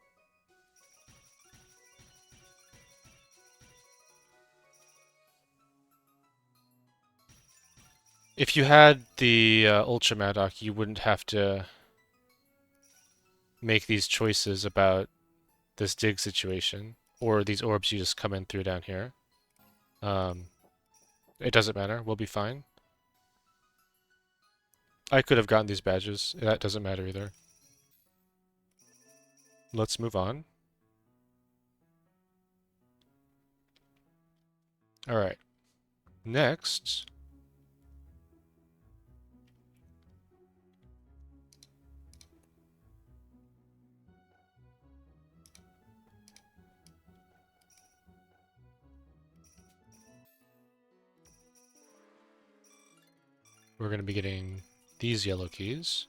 If you had the Ultra Maddock, you wouldn't have to make these choices about this dig situation, or these orbs you just come in through down here. It doesn't matter. We'll be fine. I could have gotten these badges. That doesn't matter either. Let's move on. Alright. Next... we're going to be getting these yellow keys.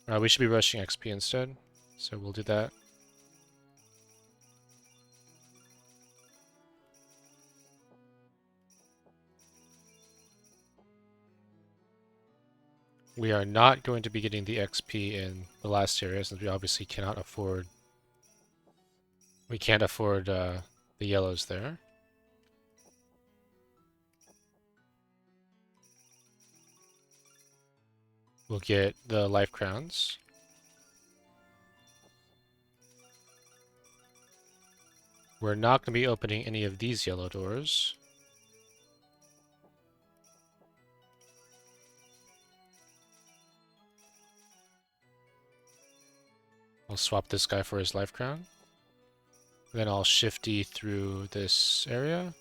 We should be rushing XP instead, so we'll do that. We are not going to be getting the XP in the last area, since we obviously cannot afford... We can't afford the yellows there. We'll get the life crowns. We're not going to be opening any of these yellow doors. I'll swap this guy for his life crown. Then I'll shifty through this area.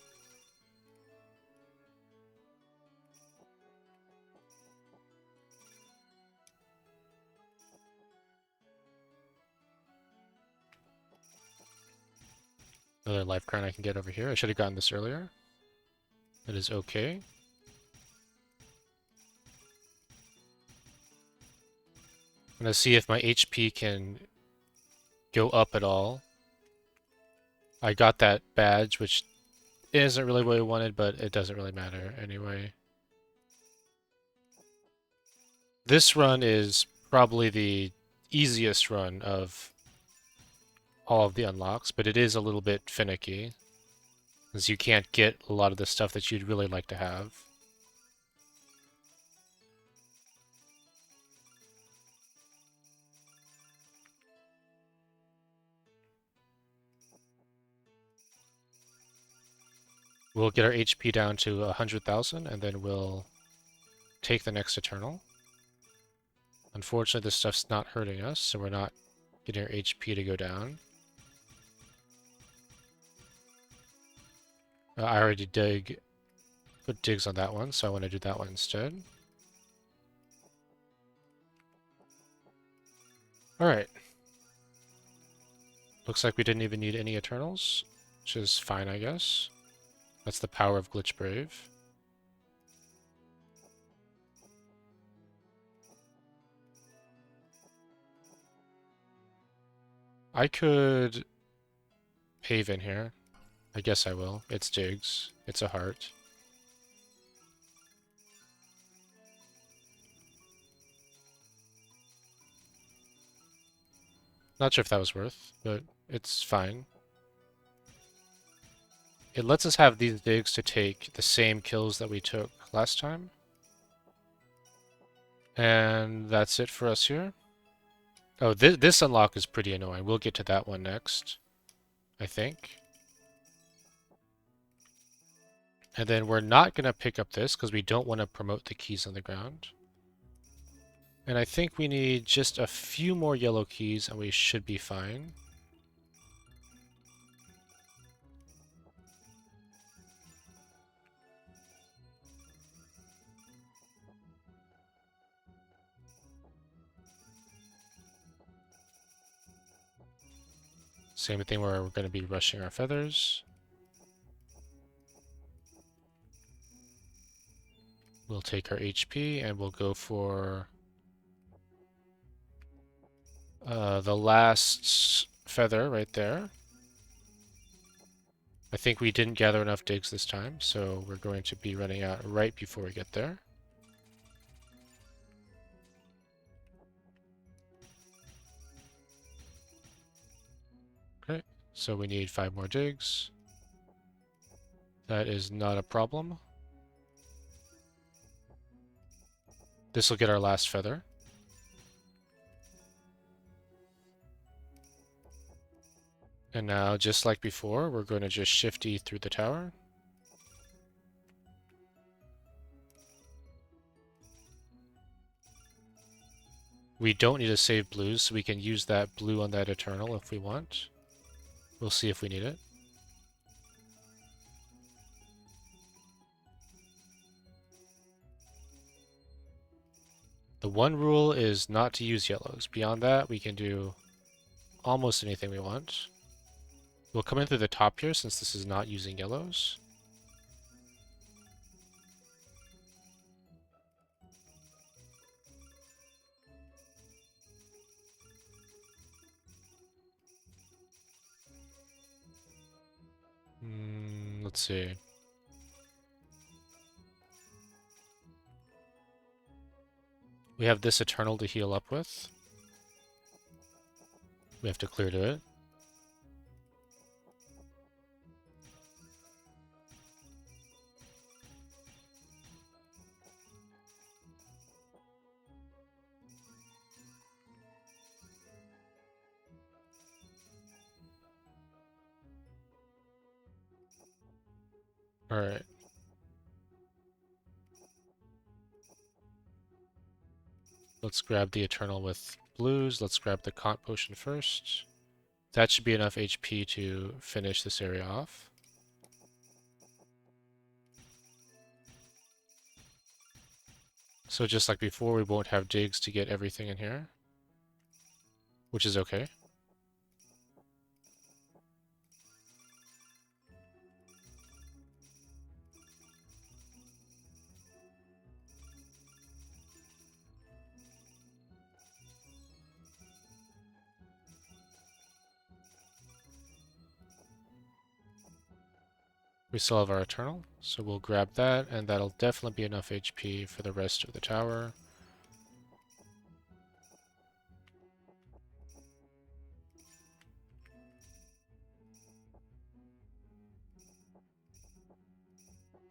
Another life crown I can get over here. I should have gotten this earlier. That is okay. I'm going to see if my HP can go up at all. I got that badge, which isn't really what I wanted, but it doesn't really matter anyway. This run is probably the easiest run of all of the unlocks, but it is a little bit finicky, as you can't get a lot of the stuff that you'd really like to have. We'll get our HP down to 100,000, and then we'll take the next Eternal. Unfortunately, this stuff's not hurting us, so we're not getting our HP to go down. I already put digs on that one, so I want to do that one instead. Alright. Looks like we didn't even need any Eternals, which is fine, I guess. That's the power of Glitch Brave. I could pave in here. I guess I will. It's digs. It's a heart. Not sure if that was worth, but it's fine. It lets us have these digs to take the same kills that we took last time. And that's it for us here. Oh, this unlock is pretty annoying. We'll get to that one next, I think. And then we're not going to pick up this because we don't want to promote the keys on the ground. And I think we need just a few more yellow keys and we should be fine. Same thing where we're going to be rushing our feathers. We'll take our HP and we'll go for the last feather right there. I think we didn't gather enough digs this time, so we're going to be running out right before we get there. Okay, so we need 5 more digs. That is not a problem. This will get our last feather. And now, just like before, we're going to just shifty through the tower. We don't need to save blues, so we can use that blue on that Eternal if we want. We'll see if we need it. The one rule is not to use yellows. Beyond that, we can do almost anything we want. We'll come in through the top here since this is not using yellows. Let's see. We have this Eternal to heal up with. We have to clear to it. Alright. Let's grab the Eternal with blues. Let's grab the Cont Potion first. That should be enough HP to finish this area off. So just like before, we won't have digs to get everything in here, which is okay. We still have our Eternal, so we'll grab that, and that'll definitely be enough HP for the rest of the tower.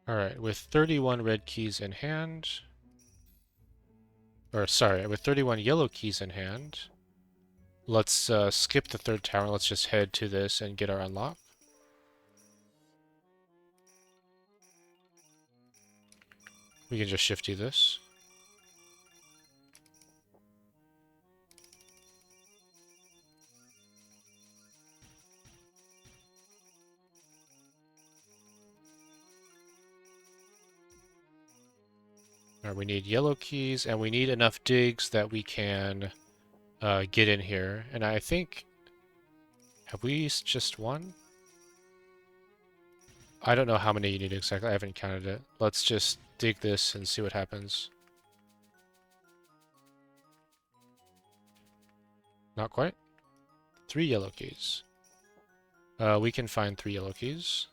Alright, with 31 red keys in hand, or sorry, with 31 yellow keys in hand, let's skip the third tower. Let's just head to this and get our unlock. We can just shifty this. Alright, we need yellow keys, and we need enough digs that we can get in here. And I think... Have we just one? I don't know how many you need exactly. I haven't counted it. Let's just dig this and see what happens. Not quite. 3 yellow keys. We can find 3 yellow keys.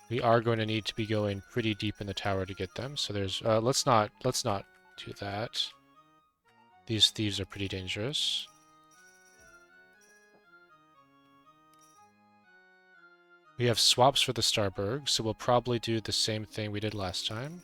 We are going to need to be going pretty deep in the tower to get them. So there's let's not do that. These thieves are pretty dangerous. We have swaps for the Starberg, so we'll probably do the same thing we did last time.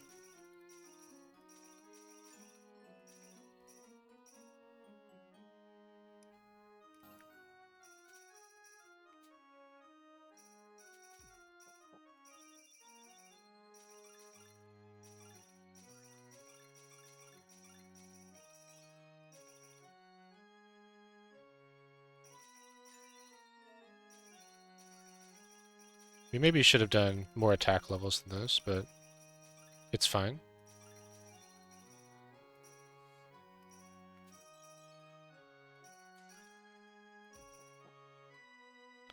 We maybe should have done more attack levels than this, but it's fine.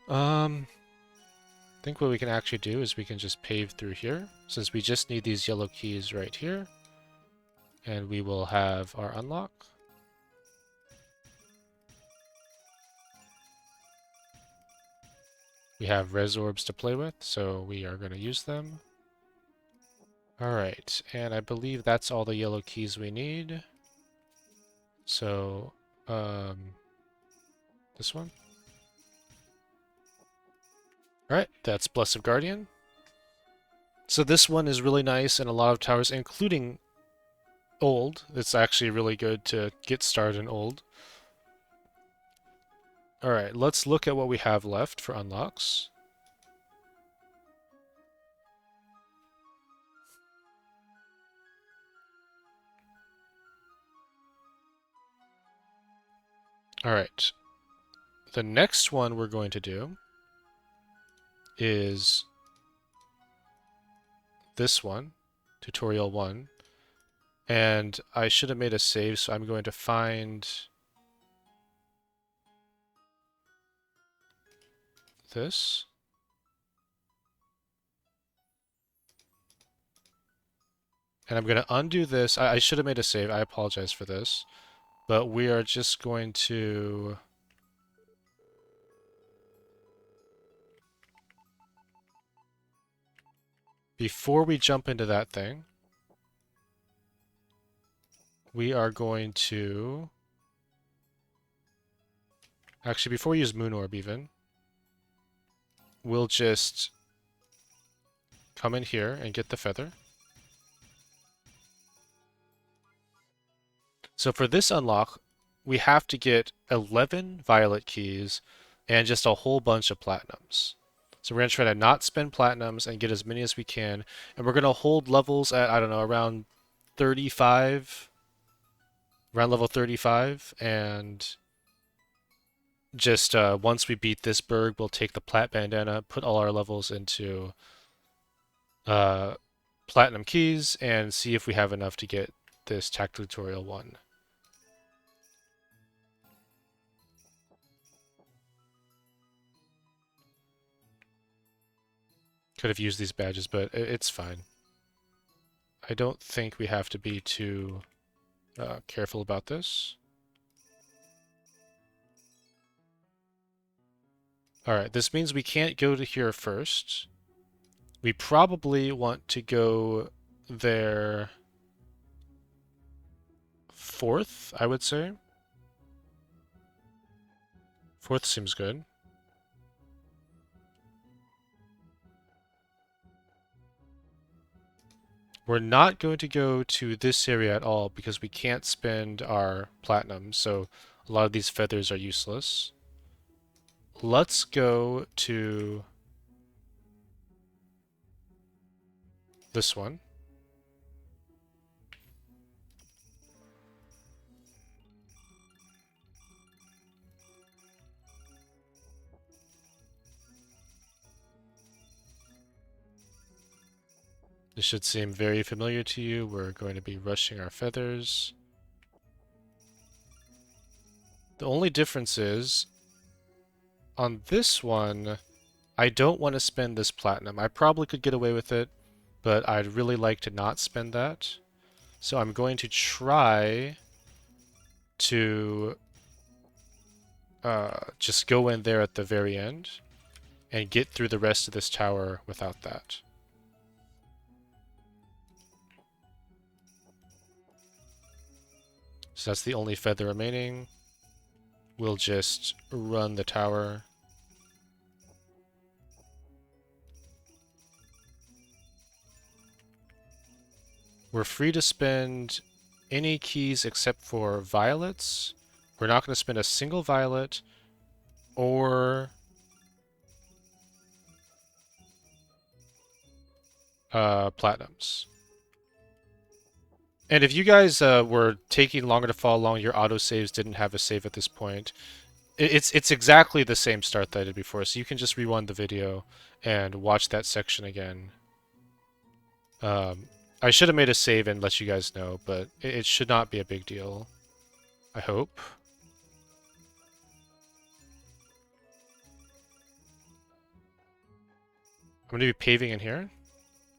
I think what we can actually do is we can just pave through here, since we just need these yellow keys right here, and we will have our unlock. We have res orbs to play with, so we are going to use them. Alright, and I believe that's all the yellow keys we need. So, this one. Alright, that's Blessed Guardian. So this one is really nice in a lot of towers, including old. It's actually really good to get started in old. Alright, let's look at what we have left for unlocks. Alright. The next one we're going to do is this one, Tutorial 1. And I should have made a save, so I'm going to find this. And I'm going to undo this. I should have made a save. I apologize for this. But we are just going to... Before we jump into that thing, we are going to... Actually, before we use Moon Orb even, we'll just come in here and get the feather. So for this unlock, we have to get 11 violet keys and just a whole bunch of platinums. So we're going to try to not spend platinums and get as many as we can. And we're going to hold levels at, I don't know, around 35, around level 35. And just once we beat this berg, we'll take the plat bandana, put all our levels into uh, platinum keys, and see if we have enough to get this tactical tutorial 1. Could have used these badges, but it's fine. I don't think we have to be too careful about this. Alright, this means we can't go to here first. We probably want to go there fourth, I would say. Fourth seems good. We're not going to go to this area at all because we can't spend our platinum, so a lot of these feathers are useless. Let's go to this one. This should seem very familiar to you. We're going to be rushing our feathers. The only difference is, on this one, I don't want to spend this platinum. I probably could get away with it, but I'd really like to not spend that. So I'm going to try to just go in there at the very end and get through the rest of this tower without that. So that's the only feather remaining. We'll just run the tower. We're free to spend any keys except for violets. We're not going to spend a single violet or platinums. And if you guys were taking longer to follow along, your autosaves didn't have a save at this point, it's exactly the same start that I did before, so you can just rewind the video and watch that section again. I should have made a save and let you guys know, but it should not be a big deal. I hope. I'm going to be paving in here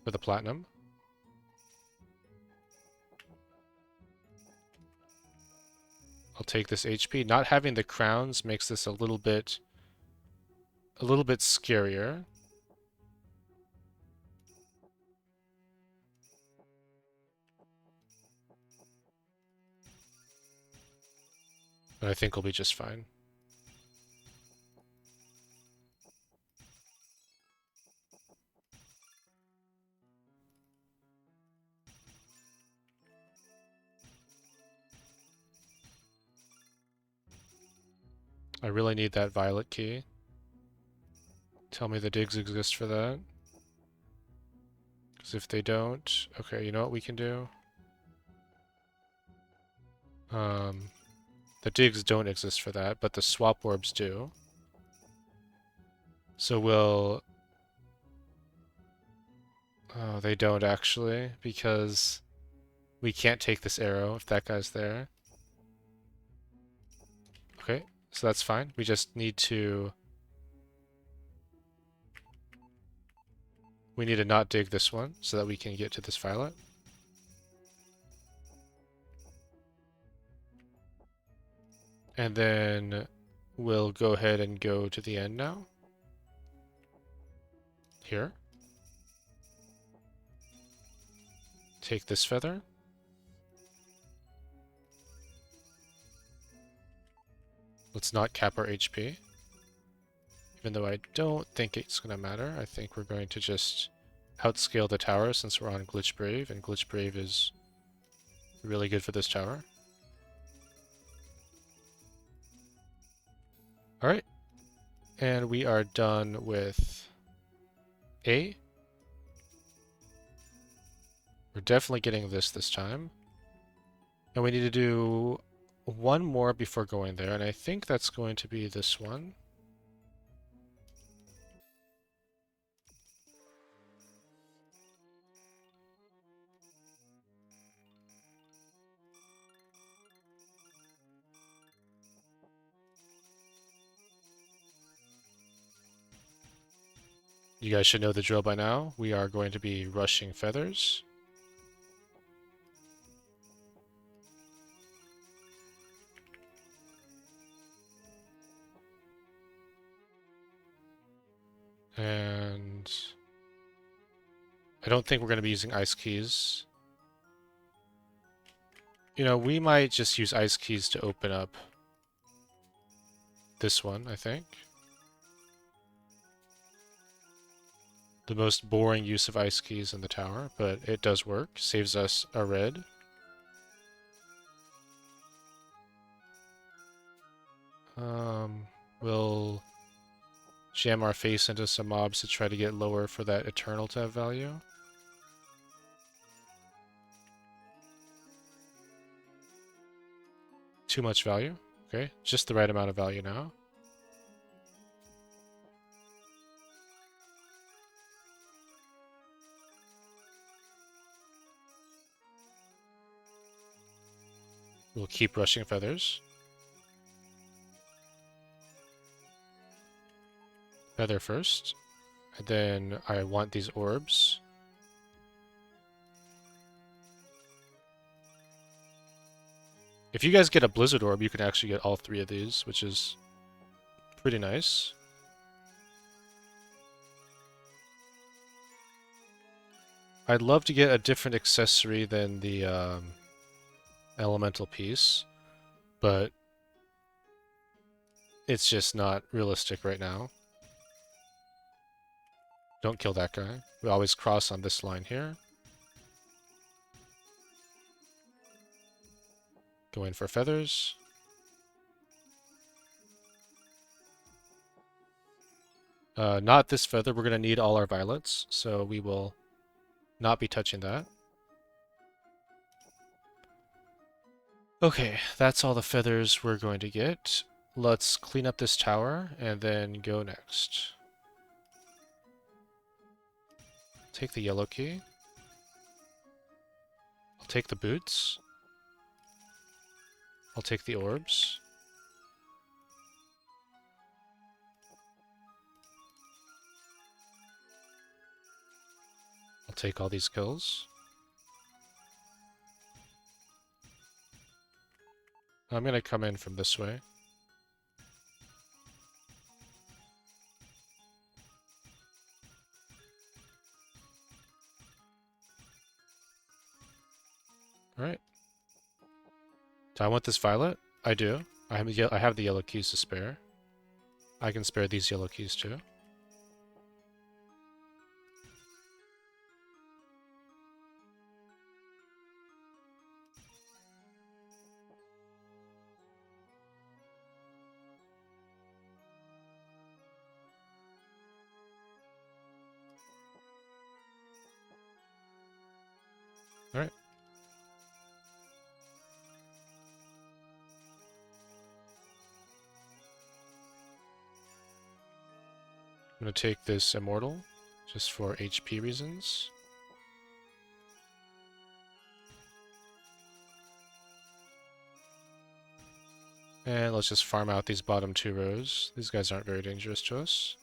for the platinum. I'll take this HP. Not having the crowns makes this a little bit scarier. But I think we'll be just fine. I really need that violet key. Tell me the digs exist for that. Because if they don't... Okay, you know what we can do? The digs don't exist for that, but the swap orbs do. So we'll... Oh, they don't actually, because we can't take this arrow if that guy's there. Okay, so that's fine. We just need to... We need to not dig this one so that we can get to this violet. And then we'll go ahead and go to the end now. Here. Take this feather. Let's not cap our HP. Even though I don't think it's going to matter. I think we're going to just outscale the tower since we're on Glitch Brave, and Glitch Brave is really good for this tower. Alright. And we are done with A. We're definitely getting this time. And we need to do one more before going there, and I think that's going to be this one. You guys should know the drill by now. We are going to be rushing feathers. And I don't think we're going to be using ice keys. You know, we might just use ice keys to open up this one, I think. The most boring use of ice keys in the tower, but it does work. Saves us a red. We'll jam our face into some mobs to try to get lower for that eternal to have value. Too much value. Okay, just the right amount of value now. We'll keep rushing feathers. Feather first. And then I want these orbs. If you guys get a blizzard orb, you can actually get all three of these, which is pretty nice. I'd love to get a different accessory than the elemental piece, but it's just not realistic right now. Don't kill that guy. We always cross on this line here. Go in for feathers. Not this feather. We're going to need all our violets, so we will not be touching that. Okay, that's all the feathers we're going to get. Let's clean up this tower and then go next. Take the yellow key. I'll take the boots. I'll take the orbs. I'll take all these kills. I'm gonna come in from this way. Alright. Do I want this violet? I do. I have the yellow keys to spare. I can spare these yellow keys too. Alright. I'm going to take this immortal, just for HP reasons. And let's just farm out these bottom two rows. These guys aren't very dangerous to us.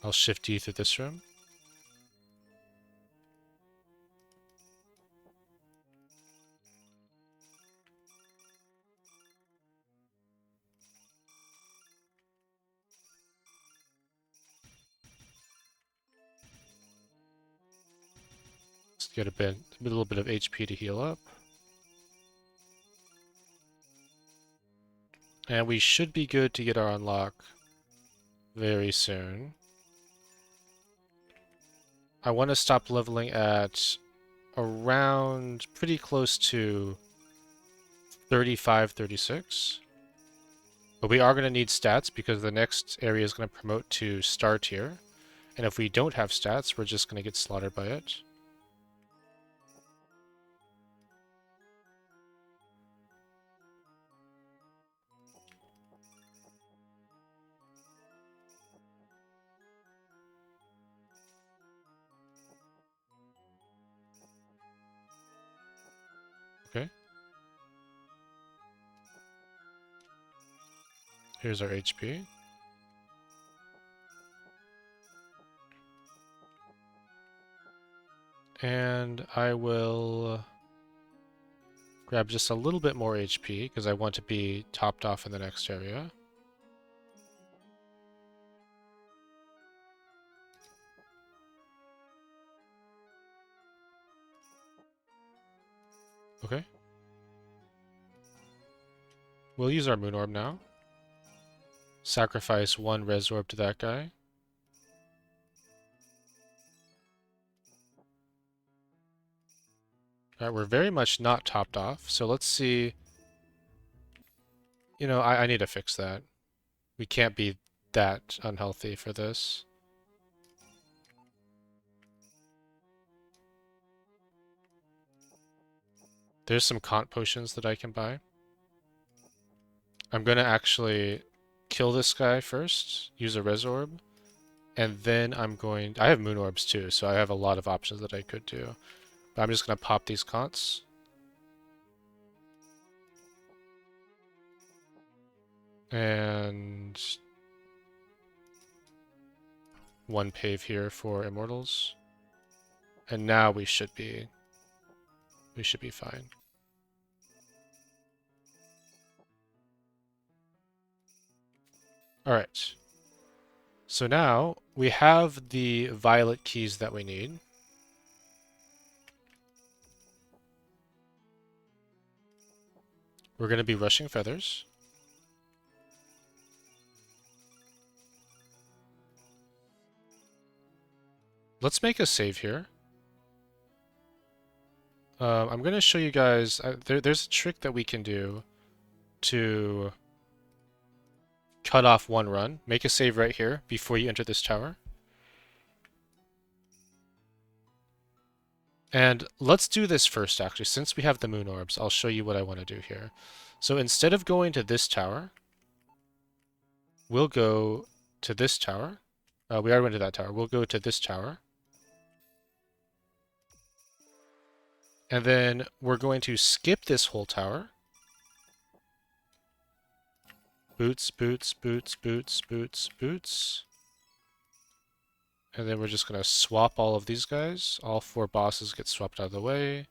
I'll shift D through this room. Let's get a little bit of HP to heal up. And we should be good to get our unlock very soon. I want to stop leveling at around pretty close to 35, 36. But we are going to need stats because the next area is going to promote to star tier. And if we don't have stats, we're just going to get slaughtered by it. Okay. Here's our HP. And I will grab just a little bit more HP because I want to be topped off in the next area. Okay. We'll use our Moon Orb now. Sacrifice one Res Orb to that guy. Alright, we're very much not topped off, so let's see. You know, I need to fix that. We can't be that unhealthy for this. There's some Kant potions that I can buy. I'm going to actually kill this guy first, use a Res Orb, and then I'm going... I have Moon Orbs too, so I have a lot of options that I could do. But I'm just going to pop these Kants. And... one pave here for Immortals. And now we should be fine. Alright. So now we have the violet keys that we need. We're going to be rushing feathers. Let's make a save here. I'm going to show you guys... there's a trick that we can do to cut off one run. Make a save right here before you enter this tower. And let's do this first, actually. Since we have the Moon Orbs, I'll show you what I want to do here. So instead of going to this tower, we'll go to this tower. We already went to that tower. We'll go to this tower. And then we're going to skip this whole tower. Boots, boots, boots, boots, boots, boots. And then we're just going to swap all of these guys. All 4 bosses get swapped out of the way.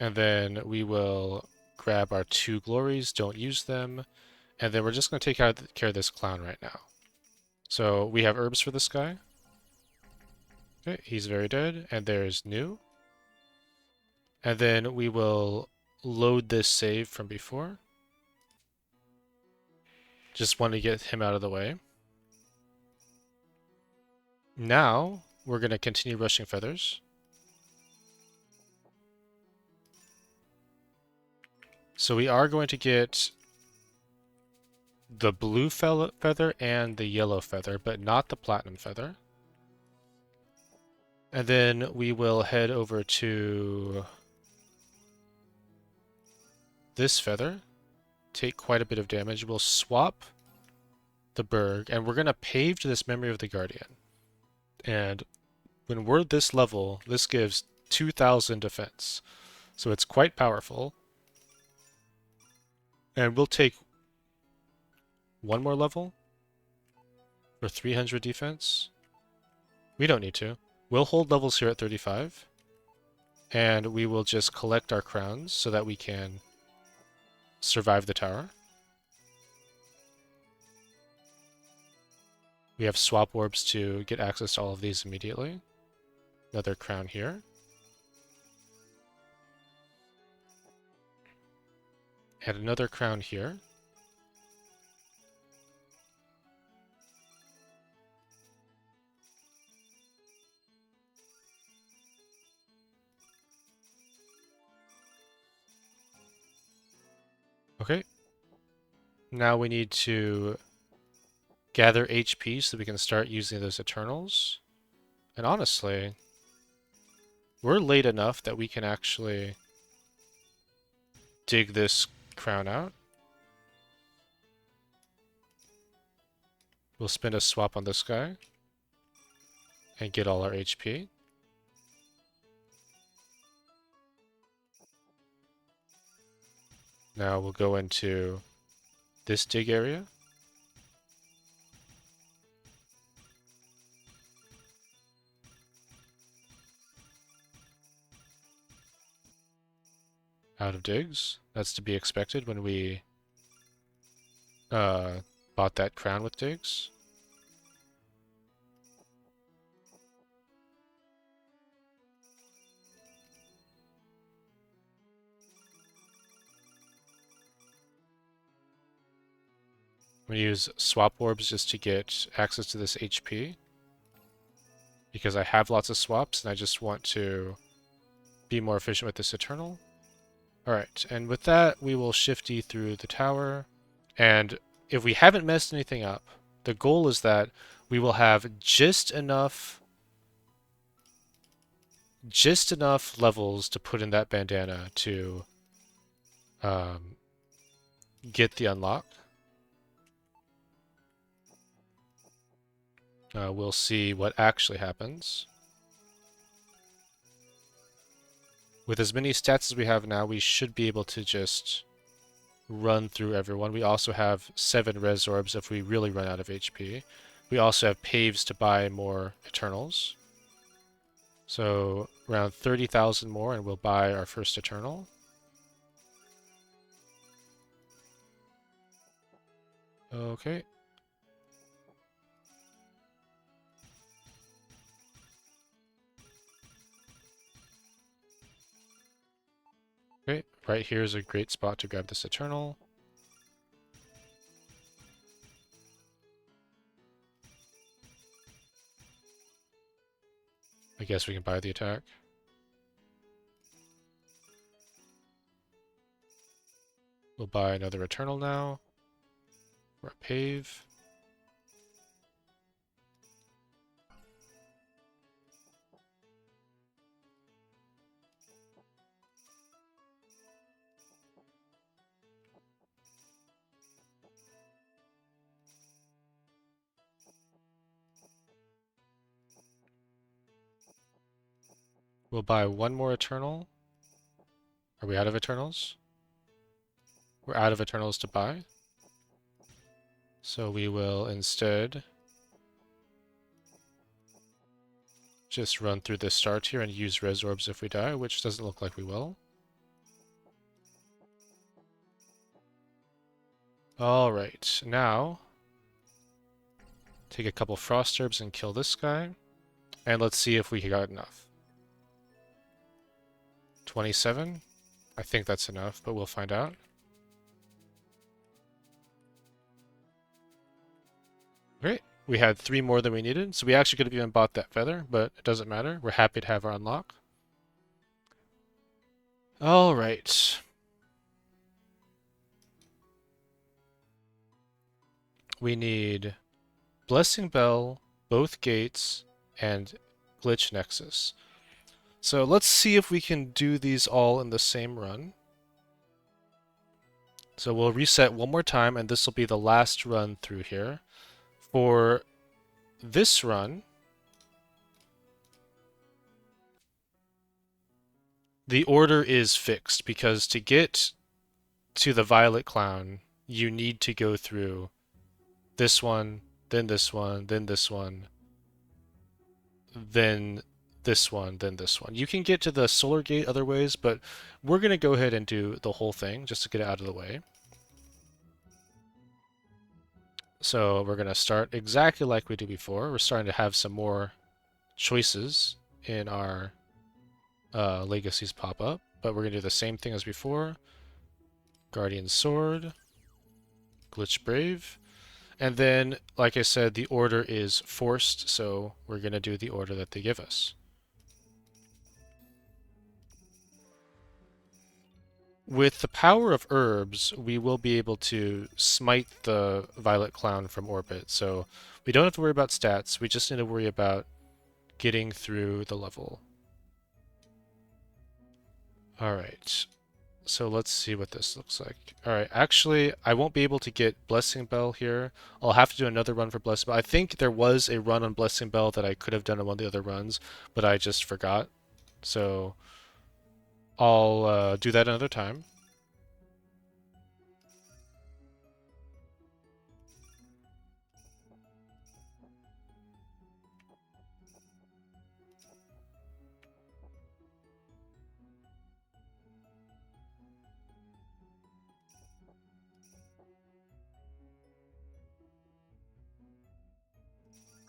And then we will grab our 2 glories, don't use them. And then we're just going to take care of this clown right now. So we have herbs for this guy. Okay, he's very dead. And there's new. And then we will load this save from before. Just want to get him out of the way. Now, we're going to continue rushing feathers. So we are going to get the blue feather and the yellow feather, but not the platinum feather. And then we will head over to this feather. Take quite a bit of damage. We'll swap the Berg, and we're going to pave to this Memory of the Guardian. And when we're this level, this gives 2,000 defense. So it's quite powerful. And we'll take one more level for 300 defense. We don't need to. We'll hold levels here at 35. And we will just collect our crowns so that we can survive the tower. We have swap orbs to get access to all of these immediately. Another crown here. And another crown here. Now we need to gather HP so we can start using those Eternals. And honestly, we're late enough that we can actually dig this crown out. We'll spend a swap on this guy and get all our HP. Now we'll go into this dig area. Out of digs. That's to be expected when we bought that crown with digs. I'm going to use swap orbs just to get access to this HP. Because I have lots of swaps and I just want to be more efficient with this Eternal. Alright, and with that we will shifty through the tower. And if we haven't messed anything up, the goal is that we will have just enough levels to put in that bandana to get the unlock. We'll see what actually happens. With as many stats as we have now, we should be able to just run through everyone. We also have 7 res orbs if we really run out of HP. We also have paves to buy more Eternals. So around 30,000 more and we'll buy our first Eternal. Okay. Okay, right here is a great spot to grab this Eternal. I guess we can buy the attack. We'll buy another Eternal now. For a pave. We'll buy one more Eternal. Are we out of Eternals? We're out of Eternals to buy. So we will instead just run through this start here and use res orbs if we die, which doesn't look like we will. Alright, now take a couple frost herbs and kill this guy. And let's see if we got enough. 27? I think that's enough, but we'll find out. Great. We had 3 more than we needed, so we actually could have even bought that feather, but it doesn't matter. We're happy to have our unlock. Alright. We need Blessing Bell, both gates, and Glitch Nexus. So let's see if we can do these all in the same run. So we'll reset one more time, and this will be the last run through here. For this run, the order is fixed, because to get to the Violet Clown, you need to go through this one, then this one, then this one, then this one, then this one. You can get to the Solar Gate other ways, but we're going to go ahead and do the whole thing just to get it out of the way. So we're going to start exactly like we did before. We're starting to have some more choices in our legacies pop up, but we're going to do the same thing as before. Guardian Sword, Glitch Brave, and then, like I said, the order is forced, so we're going to do the order that they give us. With the power of herbs, we will be able to smite the Violet Clown from orbit. So we don't have to worry about stats. We just need to worry about getting through the level. All right. So let's see what this looks like. All right. Actually, I won't be able to get Blessing Bell here. I'll have to do another run for Blessing Bell. I think there was a run on Blessing Bell that I could have done on one of the other runs, but I just forgot. So I'll do that another time.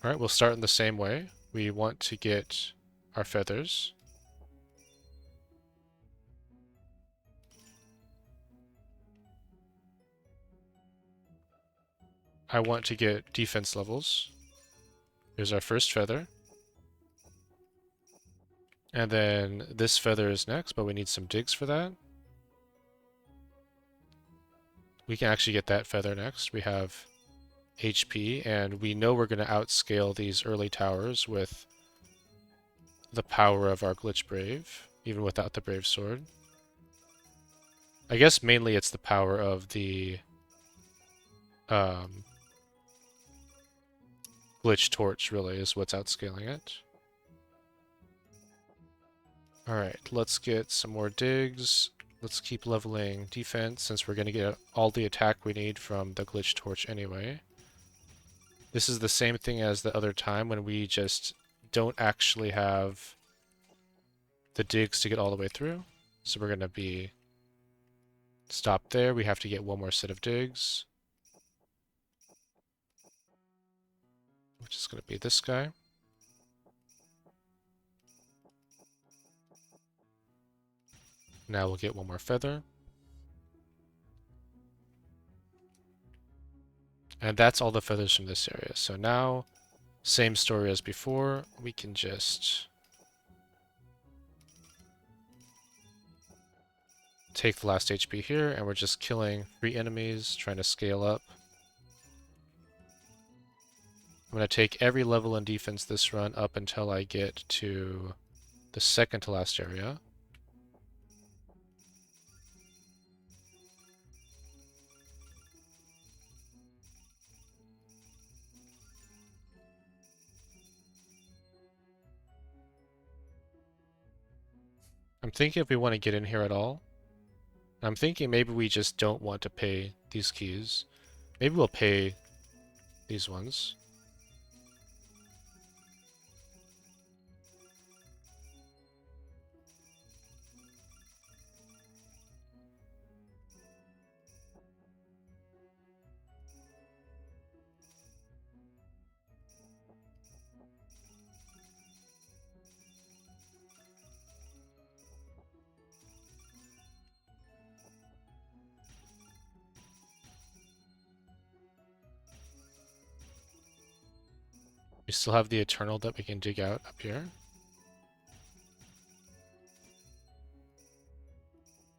All right, we'll start in the same way. We want to get our feathers. I want to get defense levels. Here's our first feather. And then this feather is next, but we need some digs for that. We can actually get that feather next. We have HP, and we know we're going to outscale these early towers with the power of our Glitch Brave, even without the Brave Sword. I guess mainly it's the power of the Glitch Torch, really, is what's outscaling it. Alright, let's get some more digs. Let's keep leveling defense, since we're going to get all the attack we need from the Glitch Torch anyway. This is the same thing as the other time when we just don't actually have the digs to get all the way through. So we're going to be stopped there. We have to get one more set of digs, which is going to be this guy. Now we'll get one more feather. And that's all the feathers from this area. So now, same story as before. We can just take the last HP here, and we're just killing 3 enemies, trying to scale up. I'm going to take every level in defense this run up until I get to the second to last area. I'm thinking if we want to get in here at all, I'm thinking maybe we just don't want to pay these keys. Maybe we'll pay these ones. We still have the Eternal that we can dig out up here.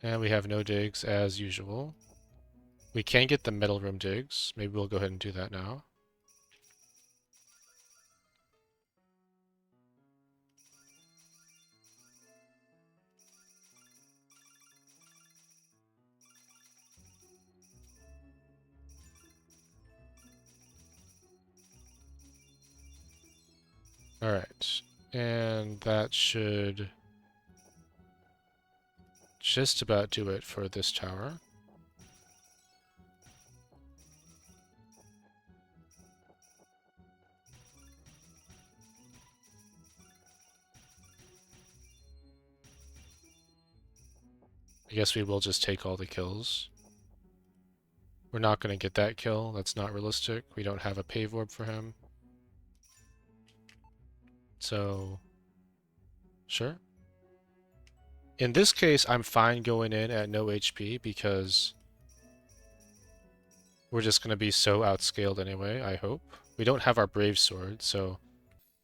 And we have no digs as usual. We can get the Metal Room digs. Maybe we'll go ahead and do that now. Alright, and that should just about do it for this tower. I guess we will just take all the kills. We're not going to get that kill. That's not realistic. We don't have a Pave Orb for him. So, sure. In this case, I'm fine going in at no HP because we're just going to be so outscaled anyway, I hope. We don't have our Brave Sword, so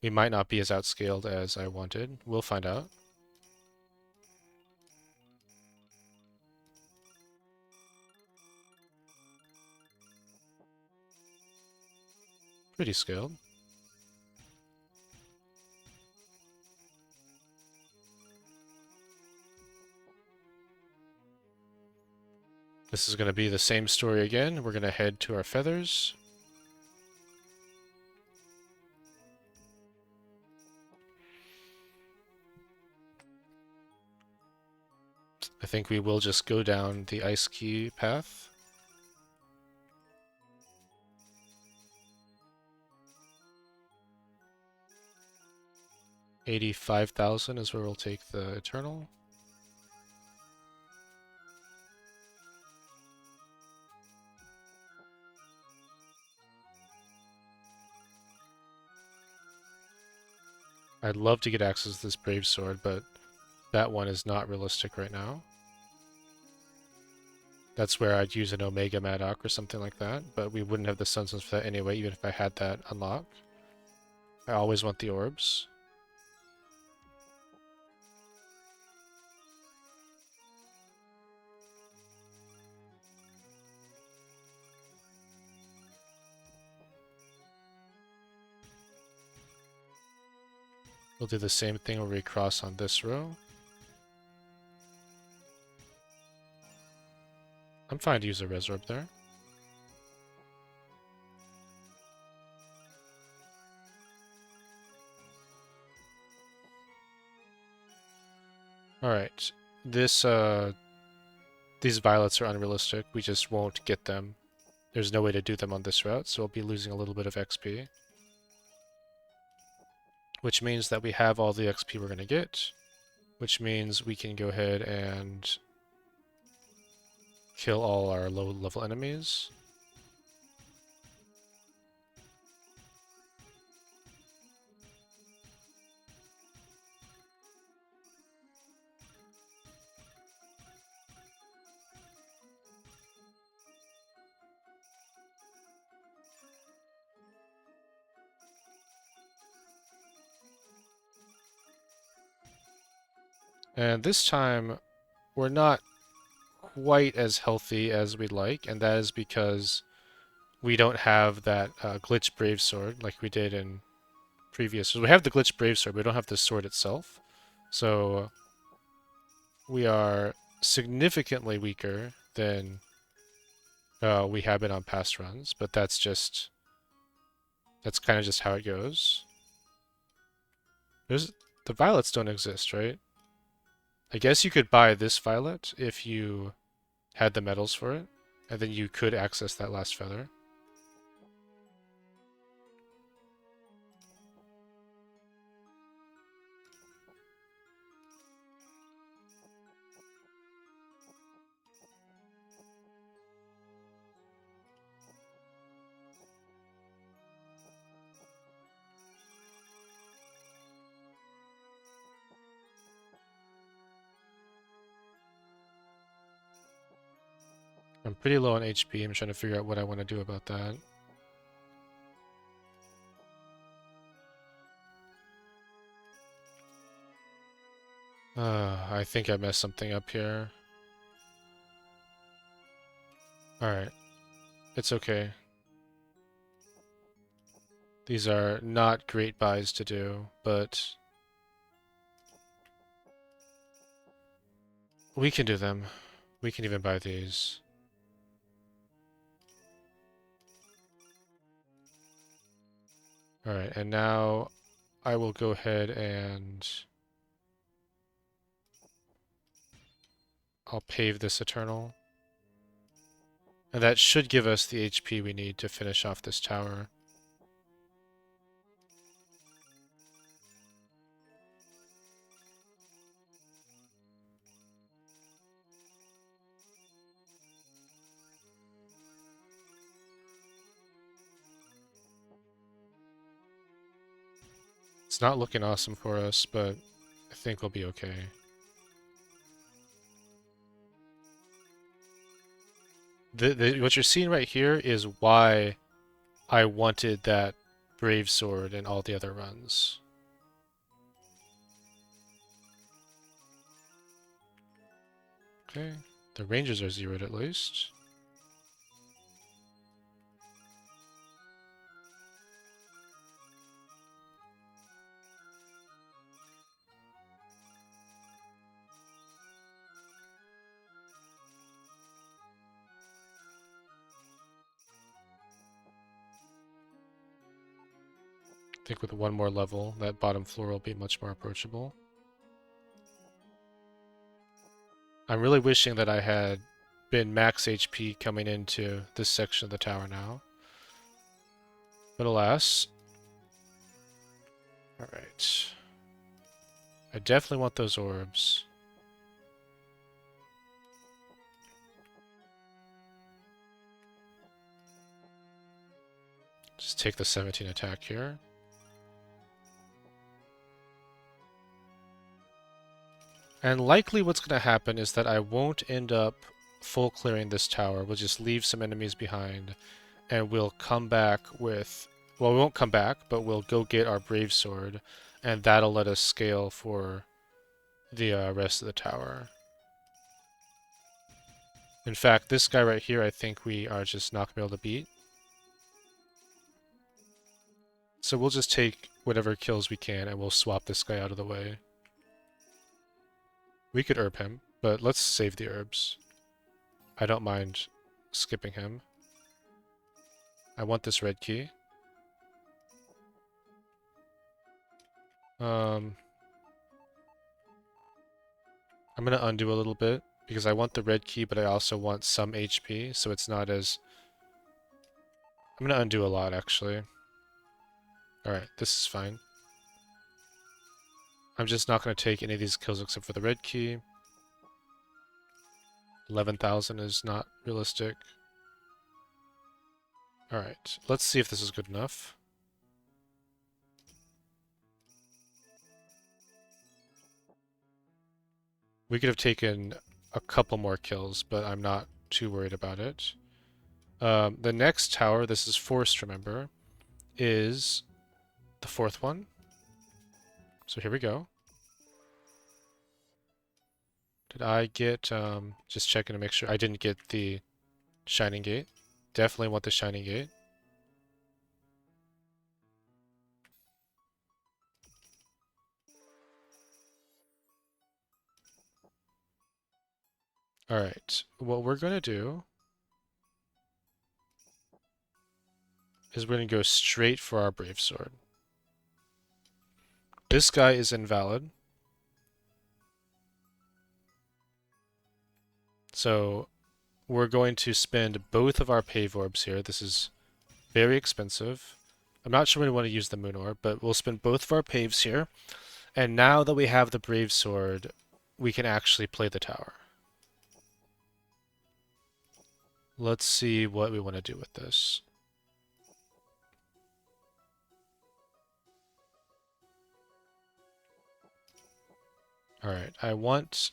we might not be as outscaled as I wanted. We'll find out. Pretty scaled. This is going to be the same story again. We're going to head to our feathers. I think we will just go down the ice key path. $85,000 is where we'll take the Eternal. I'd love to get access to this Brave Sword, but that one is not realistic right now. That's where I'd use an Omega Maddock or something like that, but we wouldn't have the sunstones for that anyway, even if I had that unlocked. I always want the orbs. We'll do the same thing where we cross on this row. I'm fine to use a Resorb there. Alright, these violets are unrealistic. We just won't get them. There's no way to do them on this route, so we'll be losing a little bit of XP. Which means that we have all the XP we're going to get, which means we can go ahead and kill all our low-level enemies. And this time, we're not quite as healthy as we'd like, and that is because we don't have that glitch Brave Sword like we did in previous. So we have the glitch Brave Sword, but we don't have the sword itself. So we are significantly weaker than we have been on past runs, but that's kind of just how it goes. The violets don't exist, right? I guess you could buy this violet if you had the medals for it, and then you could access that last feather. I'm pretty low on HP. I'm trying to figure out what I want to do about that. I think I messed something up here. Alright. It's okay. These are not great buys to do, but we can do them. We can even buy these. Alright, and now I will go ahead and I'll pave this Eternal. And that should give us the HP we need to finish off this tower. It's not looking awesome for us, but I think we'll be okay. What you're seeing right here is why I wanted that Brave Sword in all the other runs. Okay, the Rangers are zeroed at least. think with one more level, that bottom floor will be much more approachable. I'm really wishing that I had been max HP coming into this section of the tower now. But alas. Alright. I definitely want those orbs. Just take the 17 attack here. And likely what's going to happen is that I won't end up full clearing this tower. We'll just leave some enemies behind, and we'll come back with... Well, we won't come back, but we'll go get our Brave Sword, and that'll let us scale for the rest of the tower. In fact, this guy right here, I think we are just not going to be able to beat. So we'll just take whatever kills we can, and we'll swap this guy out of the way. We could herb him, but let's save the herbs. I don't mind skipping him. I want this red key. I'm going to undo a little bit, because I want the red key, but I also want some HP, so it's not as... I'm going to undo a lot, actually. Alright, this is fine. I'm just not going to take any of these kills except for the red key. 11,000 is not realistic. Alright, let's see if this is good enough. We could have taken a couple more kills, but I'm not too worried about it. The next tower, this is forced, remember, is the 4th one. So here we go. Did I get, just checking to make sure I didn't get the Shining Gate. Definitely want the Shining Gate. Alright, what we're going to do is we're going to go straight for our Brave Sword. This guy is invalid. So we're going to spend both of our Pave Orbs here. This is very expensive. I'm not sure we want to use the Moon Orb, but we'll spend both of our Paves here. And now that we have the Brave Sword, we can actually play the tower. Let's see what we want to do with this. Alright, I want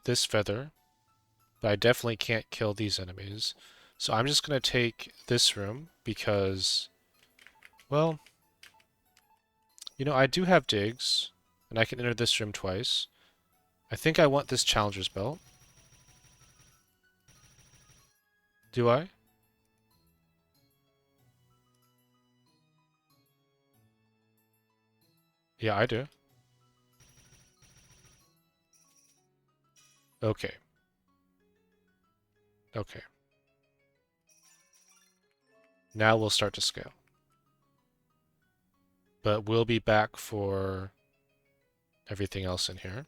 this feather, but I definitely can't kill these enemies. So I'm just going to take this room because, well, you know, I do have digs, and I can enter this room twice. I think I want this Challenger's Belt. Do I? Yeah, I do. Okay. Okay. Now we'll start to scale. But we'll be back for everything else in here.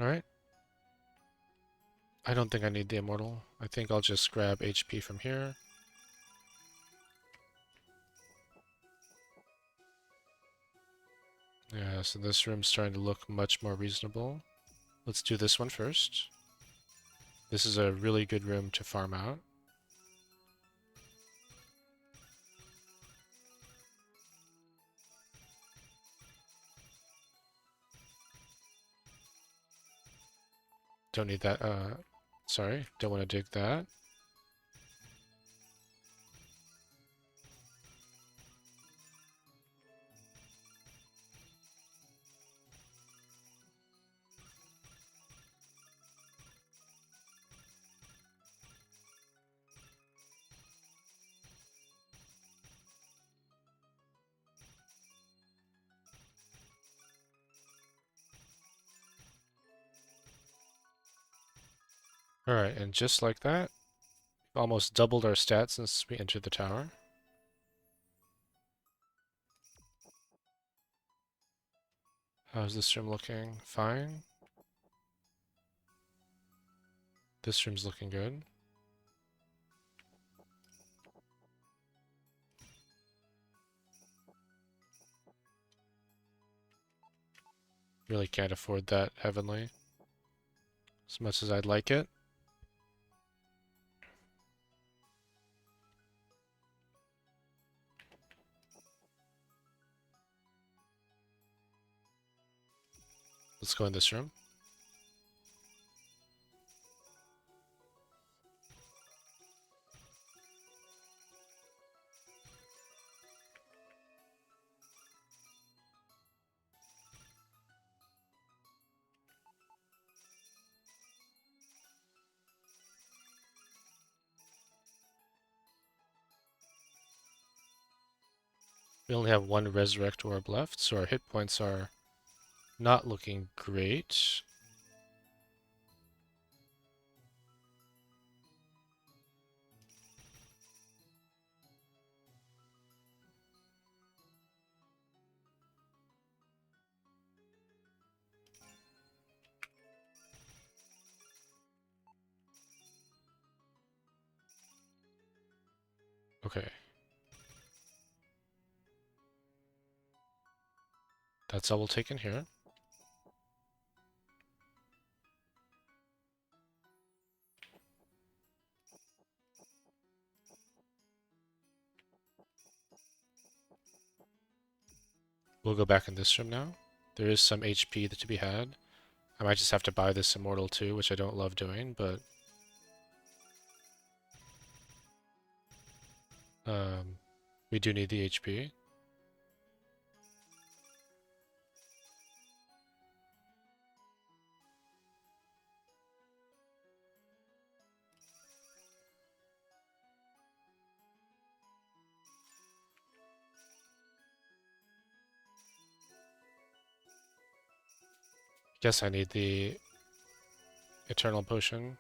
Alright. I don't think I need the Immortal. I think I'll just grab HP from here. Yeah, so this room's starting to look much more reasonable. Let's do this one first. This is a really good room to farm out. Don't need that. Sorry, don't want to dig that. Alright, and just like that, we've almost doubled our stats since we entered the tower. How's this room looking? Fine. This room's looking good. Really can't afford that heavenly as much as I'd like it. Let's go in this room. We only have one resurrect orb left, so our hit points are not looking great. Okay. That's all we'll take in here. We'll go back in this room now. There is some HP to be had. I might just have to buy this Immortal too, which I don't love doing, but we do need the HP. Guess I need the Eternal Potion.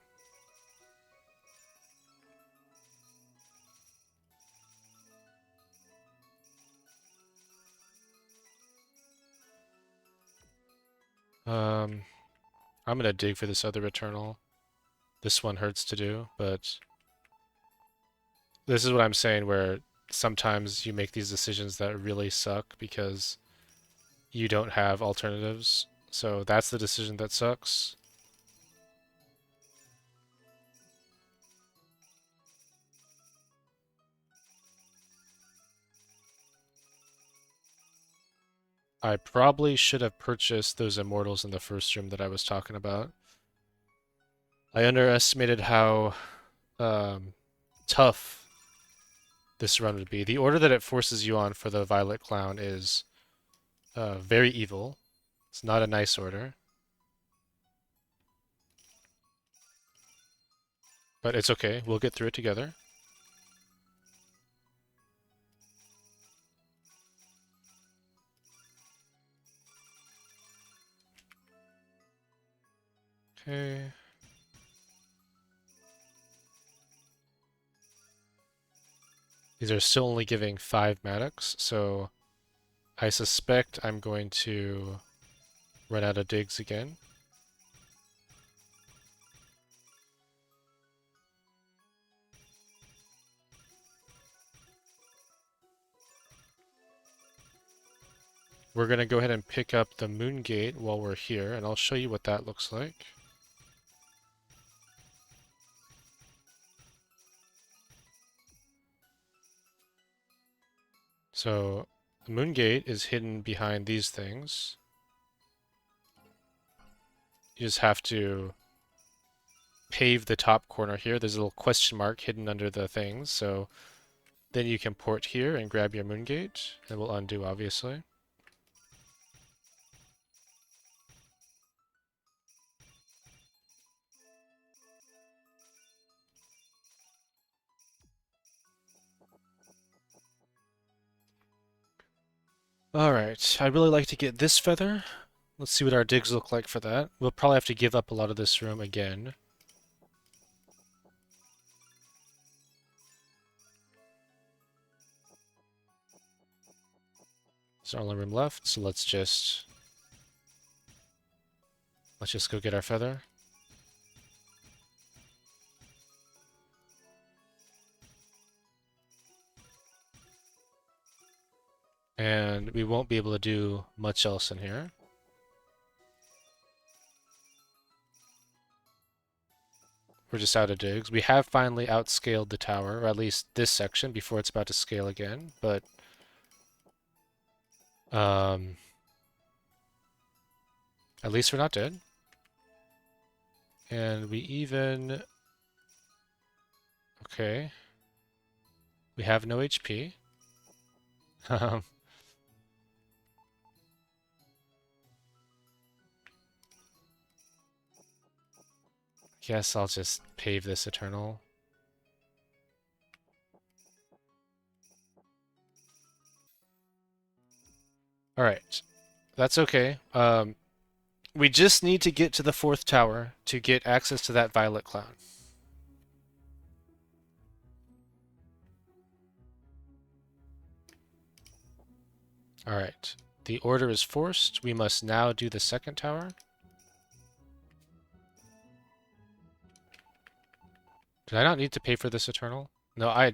I'm gonna dig for this other Eternal. This one hurts to do, but this is what I'm saying, where sometimes you make these decisions that really suck because you don't have alternatives. So that's the decision that sucks. I probably should have purchased those Immortals in the first room that I was talking about. I underestimated how tough this run would be. The order that it forces you on for the Violet Clown is very evil. It's not a nice order. But it's okay. We'll get through it together. Okay. These are still only giving 5 Maddox, so I suspect I'm going to run out of digs again. We're going to go ahead and pick up the Moon Gate while we're here, and I'll show you what that looks like. So the Moon Gate is hidden behind these things. You just have to pave the top corner here. There's a little question mark hidden under the things, so then you can port here and grab your moon gate, and we'll undo, obviously. Alright, I'd really like to get this feather. Let's see what our digs look like for that. We'll probably have to give up a lot of this room again. There's our only room left, so let's just go get our feather. And we won't be able to do much else in here. We're just out of digs. We have finally outscaled the tower, or at least this section, before it's about to scale again, but at least we're not dead. And we even... Okay. We have no HP. Guess I'll just pave this eternal. Alright. That's okay. We just need to get to the 4th tower to get access to that violet cloud. Alright. The order is forced. We must now do the 2nd tower. Did I not need to pay for this eternal? No, I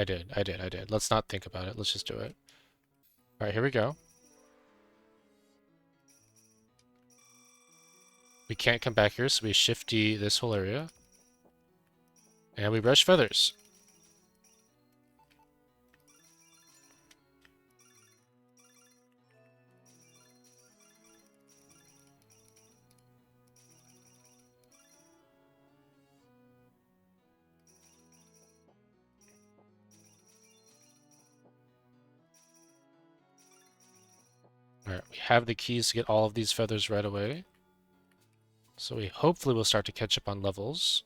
did. Let's not think about it. Let's just do it. Alright, here we go. We can't come back here, so we shift D this whole area. And we brush feathers. Alright, we have the keys to get all of these feathers right away. So we hopefully will start to catch up on levels.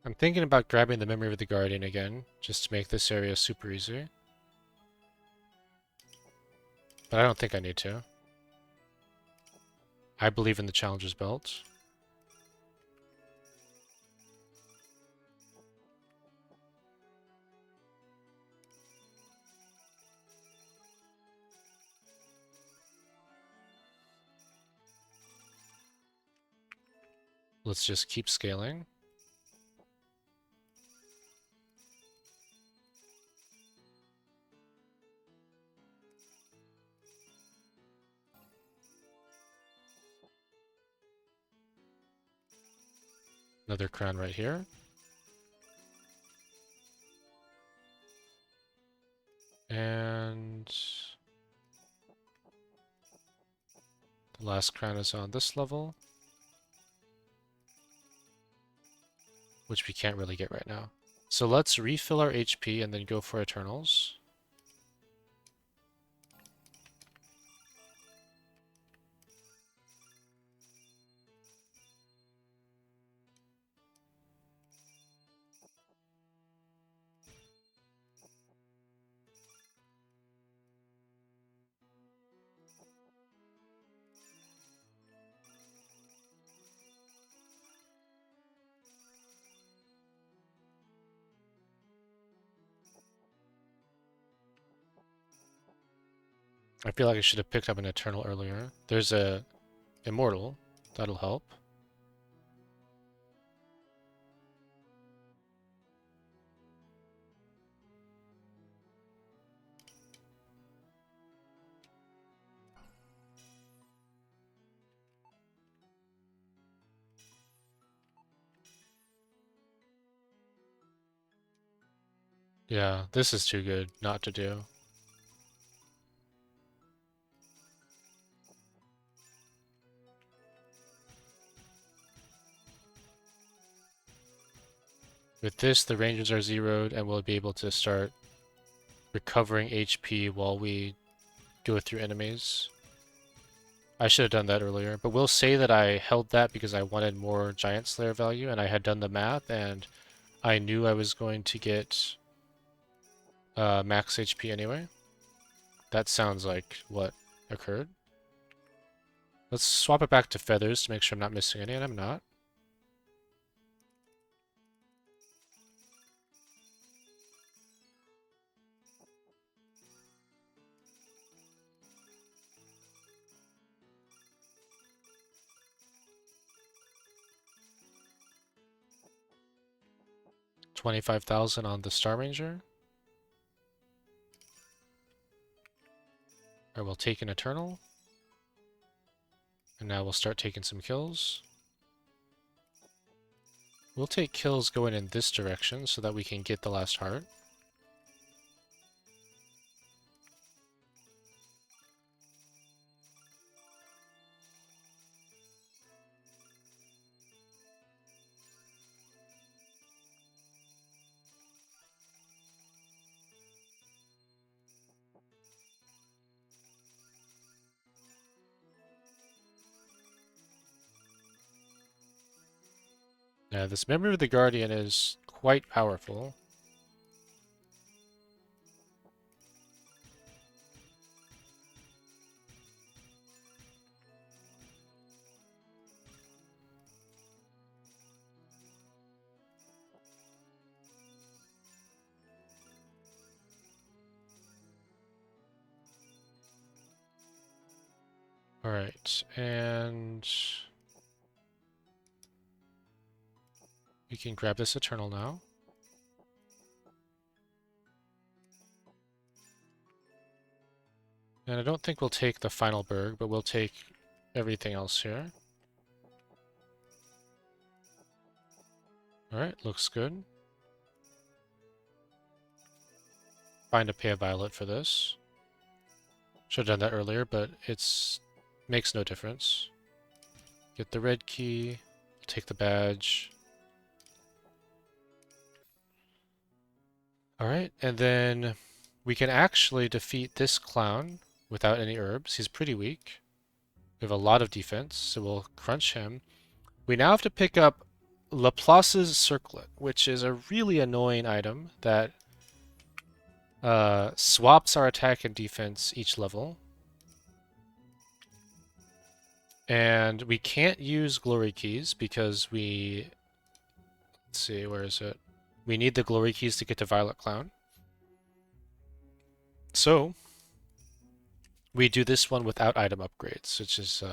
I'm thinking about grabbing the Memory of the Guardian again, just to make this area super easy. But I don't think I need to. I believe in the Challenger's Belt. Let's just keep scaling. Another crown right here. And the last crown is on this level, which we can't really get right now. So let's refill our HP and then go for Eternals. I feel like I should have picked up an Eternal earlier. There's a Immortal. That'll help. Yeah, this is too good not to do. With this, the ranges are zeroed, and we'll be able to start recovering HP while we go through enemies. I should have done that earlier, but we'll say that I held that because I wanted more Giant Slayer value, and I had done the math, and I knew I was going to get max HP anyway. That sounds like what occurred. Let's swap it back to feathers to make sure I'm not missing any, and I'm not. $25,000 on the Star Ranger. I will take an Eternal. And now we'll start taking some kills. We'll take kills going in this direction so that we can get the last heart. Now, this Memory of the Guardian is quite powerful. Alright, and we can grab this Eternal now. And I don't think we'll take the final Berg, but we'll take everything else here. Alright, looks good. Find a Pay Violet for this. Should have done that earlier, but it's makes no difference. Get the red key, take the badge. Alright, and then we can actually defeat this clown without any herbs. He's pretty weak. We have a lot of defense, so we'll crunch him. We now have to pick up Laplace's Circlet, which is a really annoying item that swaps our attack and defense each level. And we can't use glory keys because we... Let's see, where is it? We need the glory keys to get to Violet Clown. So, we do this one without item upgrades, which is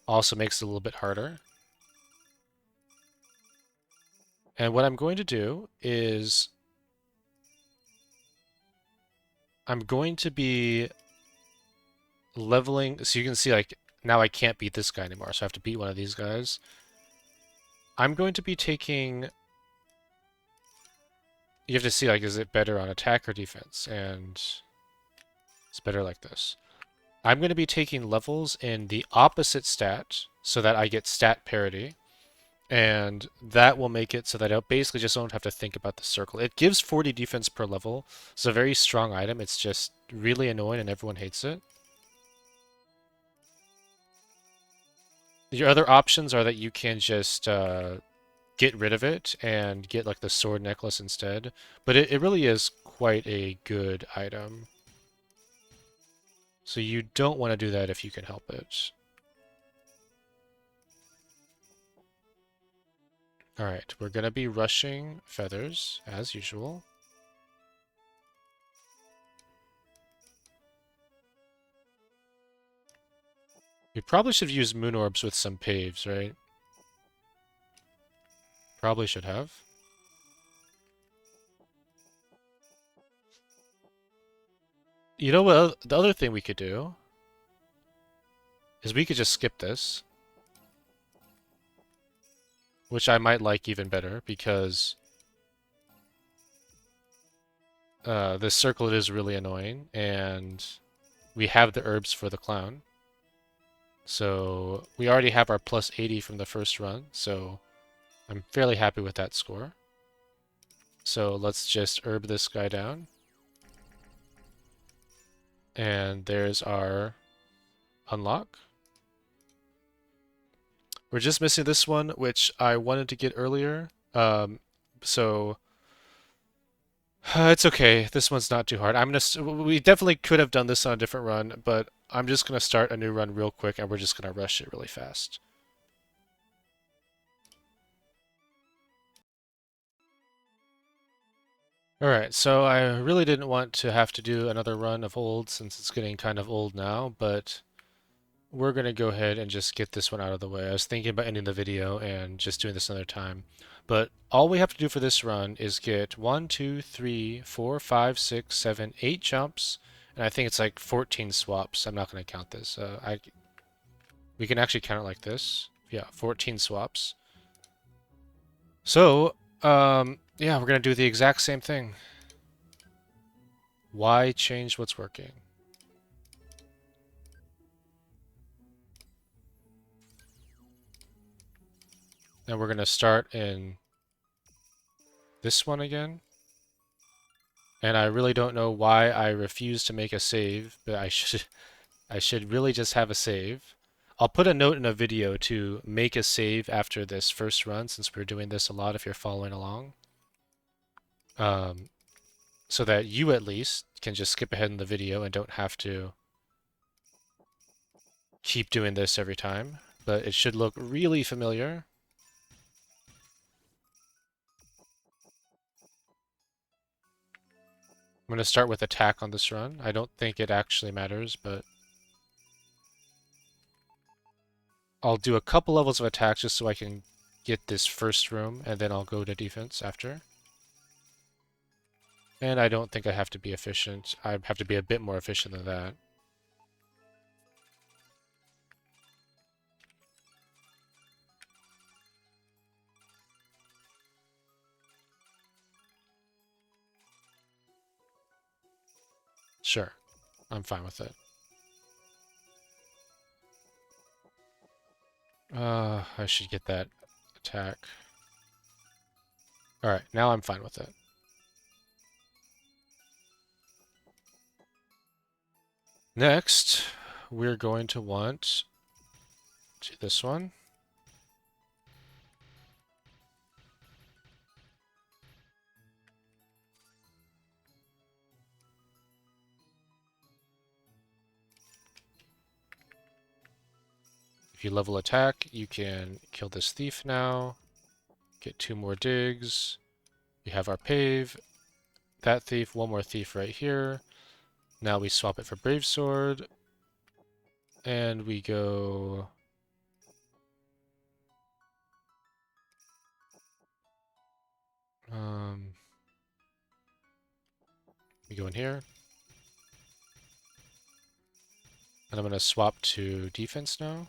also makes it a little bit harder. And what I'm going to do is I'm going to be leveling, so you can see like now I can't beat this guy anymore, so I have to beat one of these guys. I'm going to be taking, you have to see like is it better on attack or defense, and it's better like this. I'm going to be taking levels in the opposite stat so that I get stat parity. And that will make it so that I basically just don't have to think about the circle. It gives 40 defense per level. It's a very strong item. It's just really annoying and everyone hates it. Your other options are that you can just get rid of it and get like the sword necklace instead. But it really is quite a good item. So you don't want to do that if you can help it. Alright, we're going to be rushing feathers, as usual. We probably should use moon orbs with some paves, right? Probably should have. You know what? The other thing we could do is we could just skip this. Which I might like even better, because this circle is really annoying, and we have the herbs for the clown. So we already have our plus 80 from the first run, so I'm fairly happy with that score. So let's just herb this guy down. And there's our unlock. We're just missing this one, which I wanted to get earlier. So it's okay. This one's not too hard. We definitely could have done this on a different run, but I'm just gonna start a new run real quick, and we're just gonna rush it really fast. Alright, so I really didn't want to have to do another run of old since it's getting kind of old now, but we're going to go ahead and just get this one out of the way. I was thinking about ending the video and just doing this another time. But all we have to do for this run is get 1, 2, 3, 4, 5, 6, 7, 8 jumps, and I think it's like 14 swaps. I'm not going to count this. We can actually count it like this. Yeah, 14 swaps. So, yeah, we're going to do the exact same thing. Why change what's working? And we're going to start in this one again. And I really don't know why I refuse to make a save, but I should really just have a save. I'll put a note in a video to make a save after this first run, since we're doing this a lot if you're following along. So that you at least can just skip ahead in the video and don't have to keep doing this every time. But it should look really familiar. I'm going to start with attack on this run. I don't think it actually matters, but I'll do a couple levels of attack just so I can get this first room, and then I'll go to defense after. And I don't think I have to be efficient. I have to be a bit more efficient than that. Sure, I'm fine with it. I should get that attack. Alright, now I'm fine with it. Next, we're going to want to do this one. If you level attack, you can kill this thief now. Get 2 more digs. We have our pave. That thief, 1 more thief right here. Now we swap it for Brave Sword. And we go... we go in here. And I'm going to swap to defense now.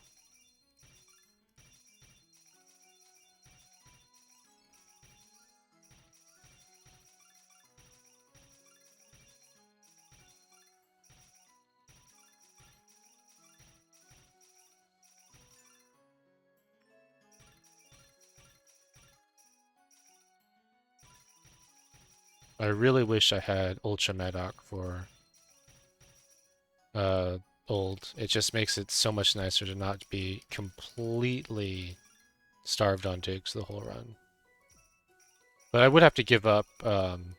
I really wish I had Ultra Madoc for old. It just makes it so much nicer to not be completely starved on digs the whole run. But I would have to give up one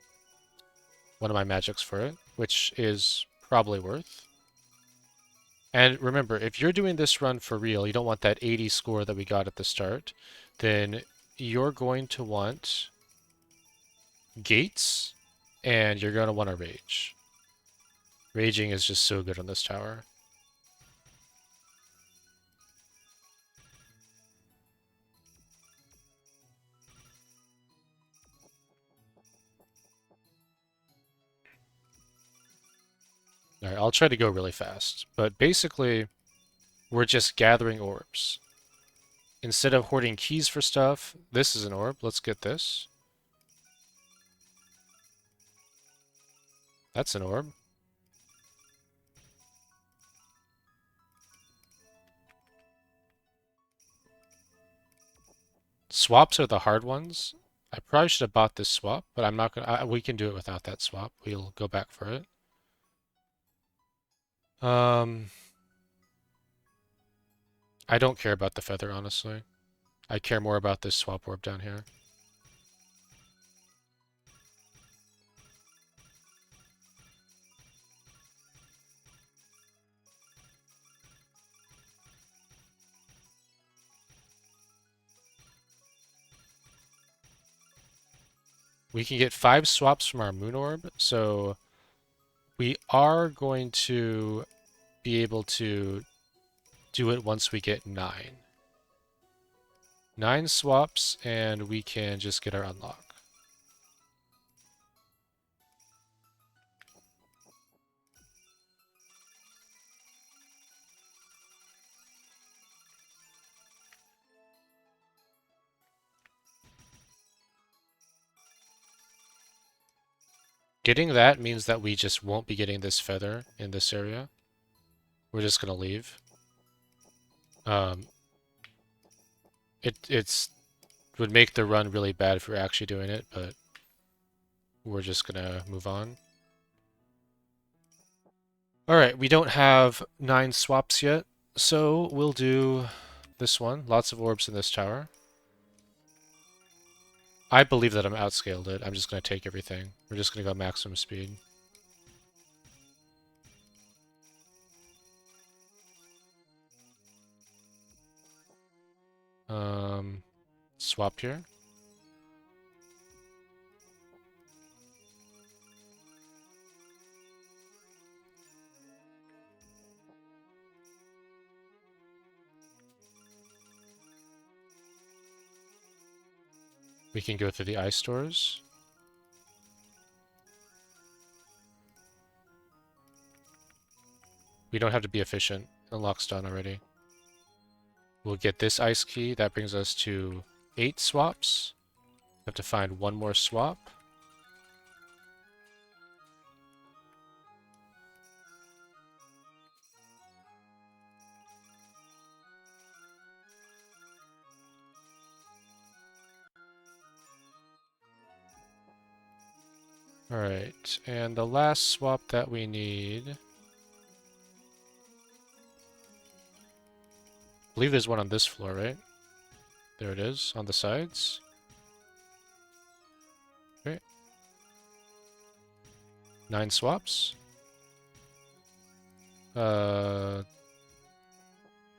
of my magics for it, which is probably worth. And remember, if you're doing this run for real, you don't want that 80 score that we got at the start, then you're going to want gates, and you're going to want to rage. Raging is just so good on this tower. Alright, I'll try to go really fast. But basically, we're just gathering orbs. Instead of hoarding keys for stuff, this is an orb. Let's get this. That's an orb. Swaps are the hard ones. I probably should have bought this swap, but I'm not gonna. We can do it without that swap. We'll go back for it. I don't care about the feather, honestly. I care more about this swap orb down here. We can get 5 swaps from our moon orb, so we are going to be able to do it once we get 9. 9 swaps, and we can just get our unlock. Getting that means that we just won't be getting this feather in this area. We're just gonna leave. It's would make the run really bad if we were actually doing it, but we're just gonna move on. Alright, we don't have 9 swaps yet, so we'll do this one. Lots of orbs in this tower. I believe that I'm outscaled it. I'm just gonna take everything. We're just gonna go maximum speed. Swap here. We can go through the ice stores. We don't have to be efficient. Unlock's done already. We'll get this ice key. That brings us to 8 swaps. We have to find one more swap. Alright, and the last swap that we need... I believe there's one on this floor, right? There it is, on the sides. Okay. 9 swaps.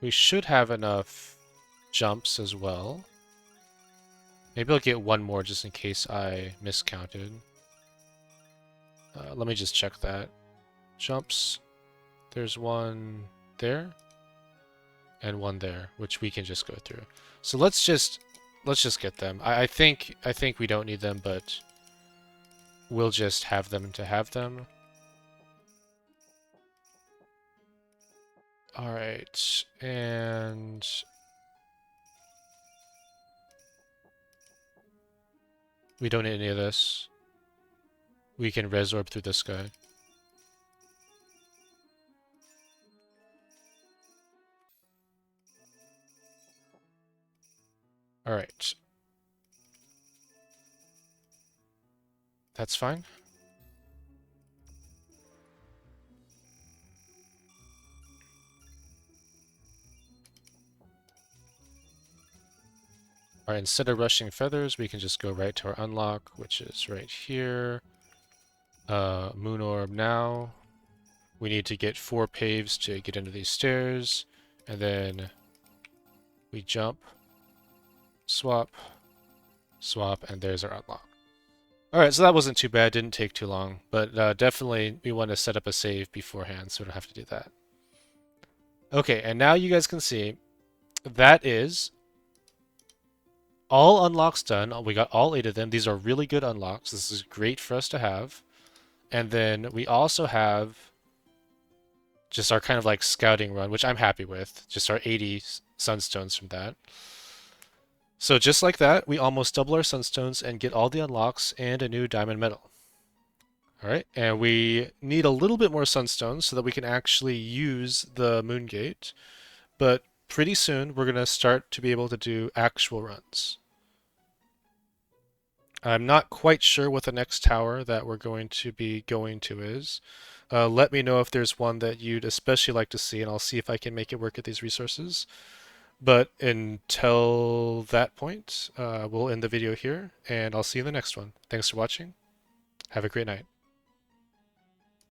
We should have enough jumps as well. Maybe I'll get one more just in case I miscounted. Let me just check that. Jumps. There's one there. And one there, which we can just go through. So let's just get them. I think we don't need them, but we'll just have them to have them. Alright, and we don't need any of this. We can resorb through this guy. Alright. That's fine. Alright, instead of rushing feathers, we can just go right to our unlock, which is right here. Moon orb now. We need to get 4 paves to get into these stairs, and then we jump, swap, swap, and there's our unlock. Alright, so that wasn't too bad, didn't take too long, but definitely we want to set up a save beforehand so we don't have to do that. Okay, and now you guys can see that is all unlocks done. We got all 8 of them. These are really good unlocks. This is great for us to have. And then we also have just our kind of like scouting run, which I'm happy with. Just our 80 sunstones from that. So just like that, we almost double our sunstones and get all the unlocks and a new diamond medal. All right, and we need a little bit more sunstones so that we can actually use the moon gate, but pretty soon we're going to start to be able to do actual runs. I'm not quite sure what the next tower that we're going to be going to is. Let me know if there's one that you'd especially like to see, and I'll see if I can make it work at these resources. But until that point, we'll end the video here, and I'll see you in the next one. Thanks for watching. Have a great night.